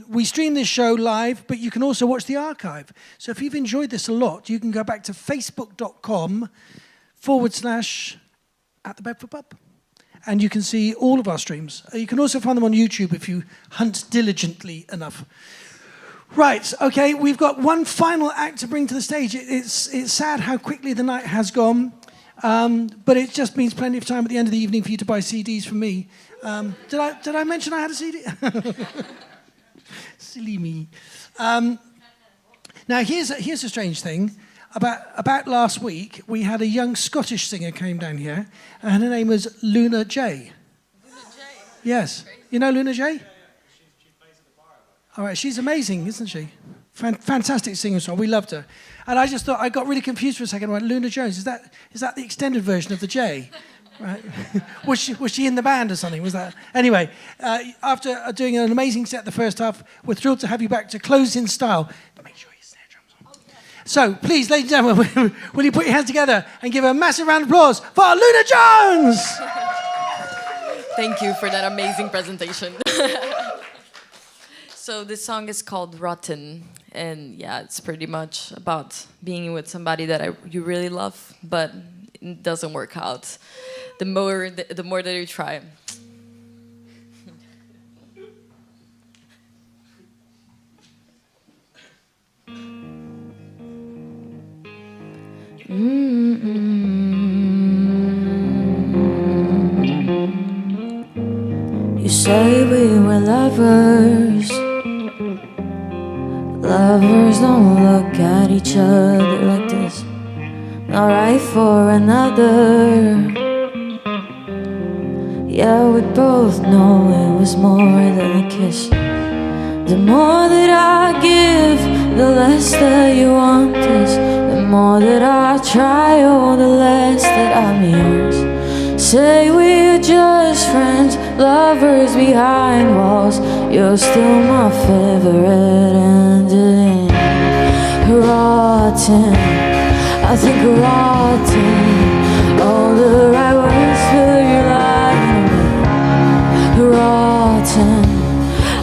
Speaker 1: We stream this show live, but you can also watch the archive. So if you've enjoyed this a lot, you can go back to facebook.com/@the-Bedford-Pub. And you can see all of our streams. You can also find them on YouTube if you hunt diligently enough. Right, okay, we've got one final act to bring to the stage. It's sad how quickly the night has gone, but it just means plenty of time at the end of the evening for you to buy CDs from me. Did I mention I had a CD? Silly me. Now, here's a strange thing. About last week, we had a young Scottish singer came down here, and her name was Luna J.
Speaker 5: Luna J?
Speaker 1: Yes. You know Luna J? All right, she's amazing, isn't she? Fantastic singer-songwriter. We loved her. And I just thought, I got really confused for a second. I went, Luna Jones, is that the extended version of the J? Right? was she in the band or something? Was that? Anyway, after doing an amazing set the first half, we're thrilled to have you back to close in style. Make sure your snare drums on. So, please, ladies and gentlemen, will you put your hands together and give a massive round of applause for Luna Jones?
Speaker 5: Thank you for that amazing presentation. So this song is called Rotten, and yeah, it's pretty much about being with somebody that you really love, but it doesn't work out. The more that you try.
Speaker 6: You say we were lovers. Lovers don't look at each other like this. Not right for another. Yeah, we both know it was more than a kiss. The more that I give, the less that you want this. The more that I try, oh, the less that I'm yours. Say we're just friends, lovers behind walls. You're still my favorite ending. Rotten, I think rotten. All the right words for your lying away. Rotten,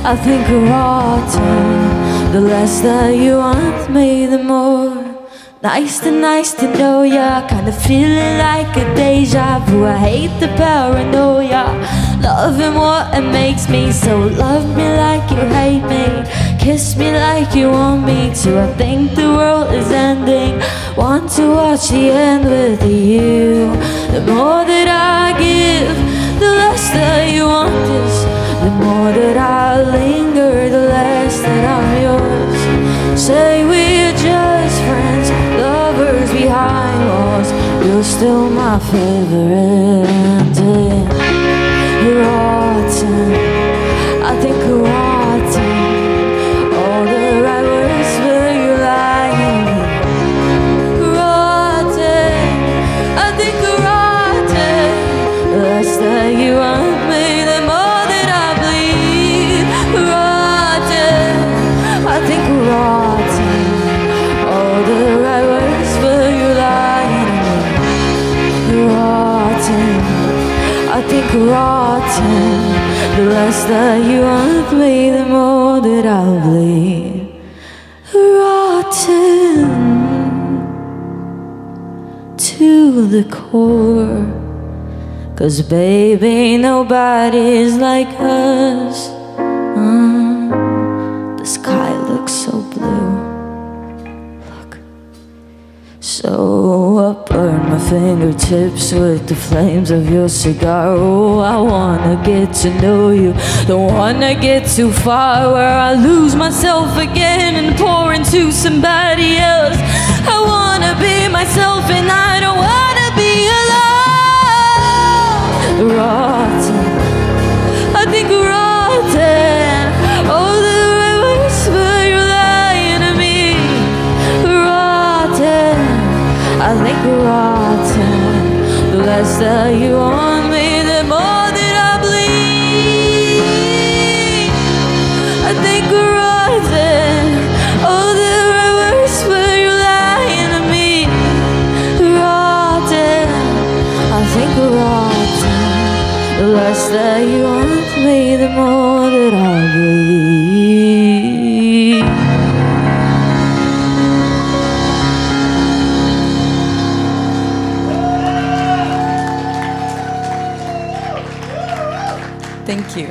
Speaker 6: I think rotten. The less that you want me, the more. Nice to know ya. Kinda feeling like a deja vu. I hate the paranoia. loving what it makes me. So love me like you hate me, kiss me like you want me to. I think the world is ending, want to watch the end with you. The more that I give, the less that you want this. The more that I linger, the less that I'm yours. Say we're just friends, lovers behind walls. You're still my favorite ending. Rotten, I think rotten. All the right words, but you're lying. Rotten, I think rotten. The less that you want me, the more that I bleed. Rotten, I think rotten. All the right words, but you're lying. Rotten, I think rotten. The less that you want me, the more that I'll bleed. Rotten to the core. 'Cause baby, nobody's like us. The sky looks so blue. Look. So I burn my fingertips with the flames of your cigar. Oh, I wanna get to know you, don't wanna get too far where I lose myself again and pour into somebody else. I wanna be myself and I don't wanna be alone. Rotten, I think rotten. Oh, the right words, but you're lying to me. Rotten, I think rotten. The less that you want me, the more that I bleed. I think rotten. Oh, the right words, but you're lying to me. Rotten, I think rotten. The less that you want me, the more that I bleed.
Speaker 5: Thank you.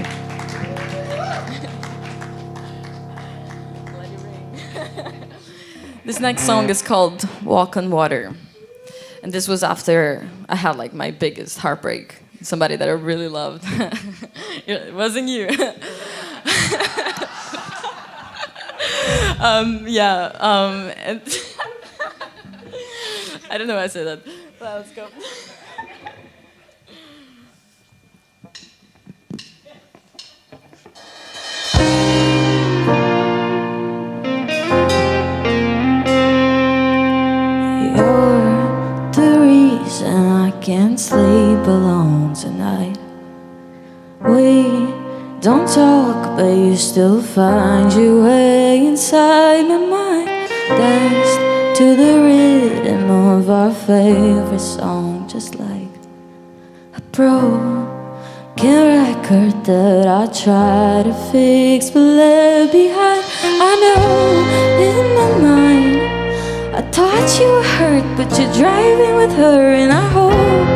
Speaker 5: This next song is called Walk on Water. And this was after I had like my biggest heartbreak. Somebody that I really loved. It wasn't you. And I don't know why I said that. But let's go.
Speaker 6: You're the reason I can't sleep alone tonight. We don't talk, but you still find your way inside my mind. Danced to the rhythm of our favorite song, just like a broken record that I try to fix but left behind. I know in my mind I thought you were hurt, but you're driving with her, and I hope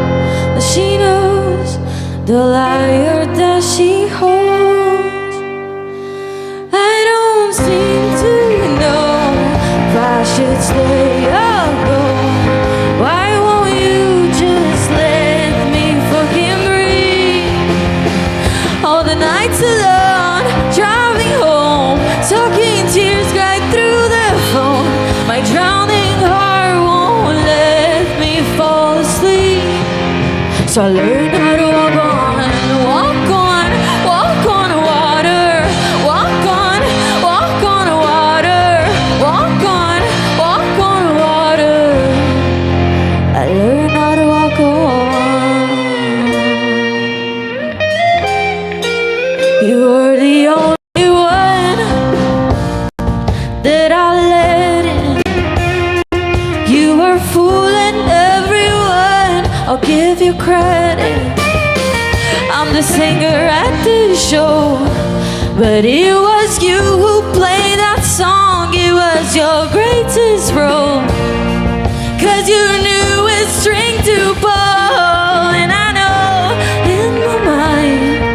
Speaker 6: that she knows the liar that she holds. I don't seem to know if I should stay or go. Why won't you just let me fucking breathe? All the nights alone, driving home, soaking tears right through the phone. My drowning heart won't let me fall asleep. So I learned how to walk on, walk on, walk on water. Walk on, walk on water. Walk on, walk on water. I learned how to walk on. You were the only one that I let in. You were fooling everyone, I'll give you credit. I'm the singer at the show, but it was you who played that song. It was your greatest role, 'cause you knew which string to pull. And I know in my mind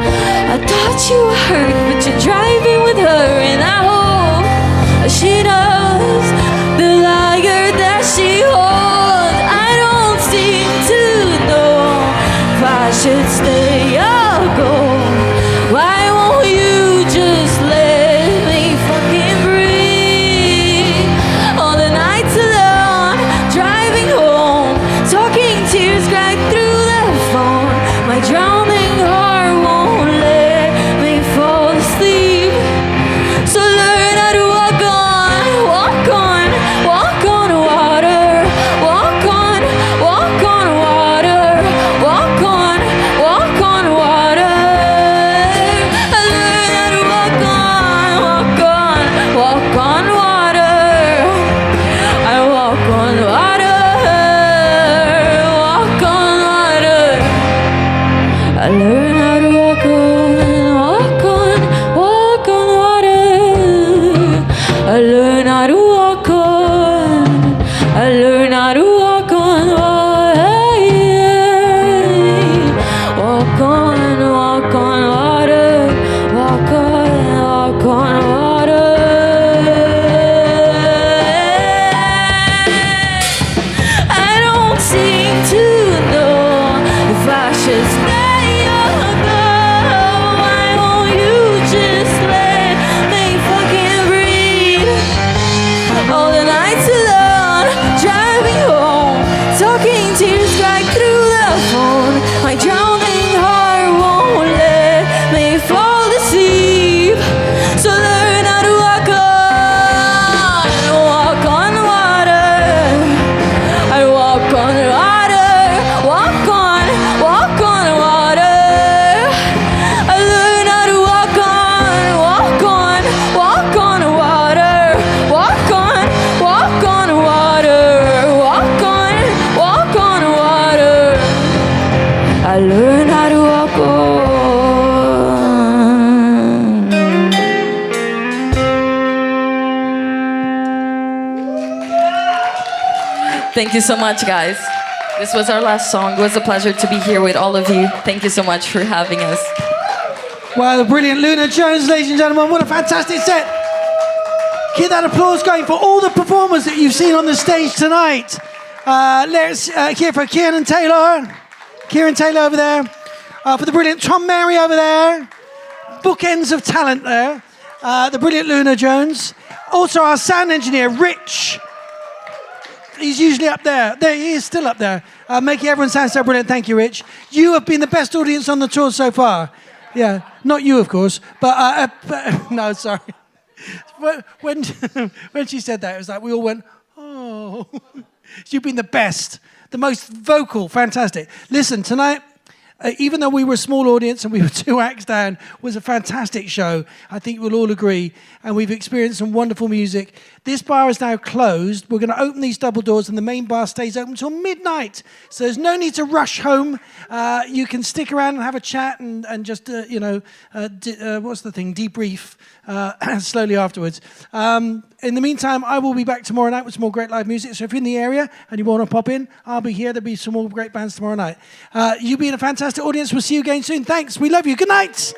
Speaker 5: Thank you so much, guys. This was our last song. It was a pleasure to be here with all of you. Thank you so much for having us.
Speaker 1: Wow, the brilliant Luna Jones, ladies and gentlemen. What a fantastic set. Keep that applause going for all the performers that you've seen on the stage tonight. Let's hear for KIERAN Taylor. KIERAN Taylor over there. For the brilliant Tom Mary over there. Bookends of talent there. The brilliant Luna Jones. Also our sound engineer, Rich. He's usually up there. There he is, still up there. Making everyone sound so brilliant. Thank you, Rich. You have been the best audience on the tour so far. Yeah, not you, of course. But no, sorry. When she said that, it was like we all went, oh. You've been the best, the most vocal, fantastic. Listen, tonight, even though we were a small audience and we were 2 acts down, was a fantastic show. I think we'll all agree. And we've experienced some wonderful music. This bar is now closed. We're going to open these double doors and the main bar stays open until midnight. So there's no need to rush home. You can stick around and have a chat and just, what's the thing, debrief slowly afterwards. In the meantime, I will be back tomorrow night with some more great live music. So if you're in the area and you want to pop in, I'll be here. There'll be some more great bands tomorrow night. You've been a fantastic audience. We'll see you again soon. Thanks. We love you. Good night.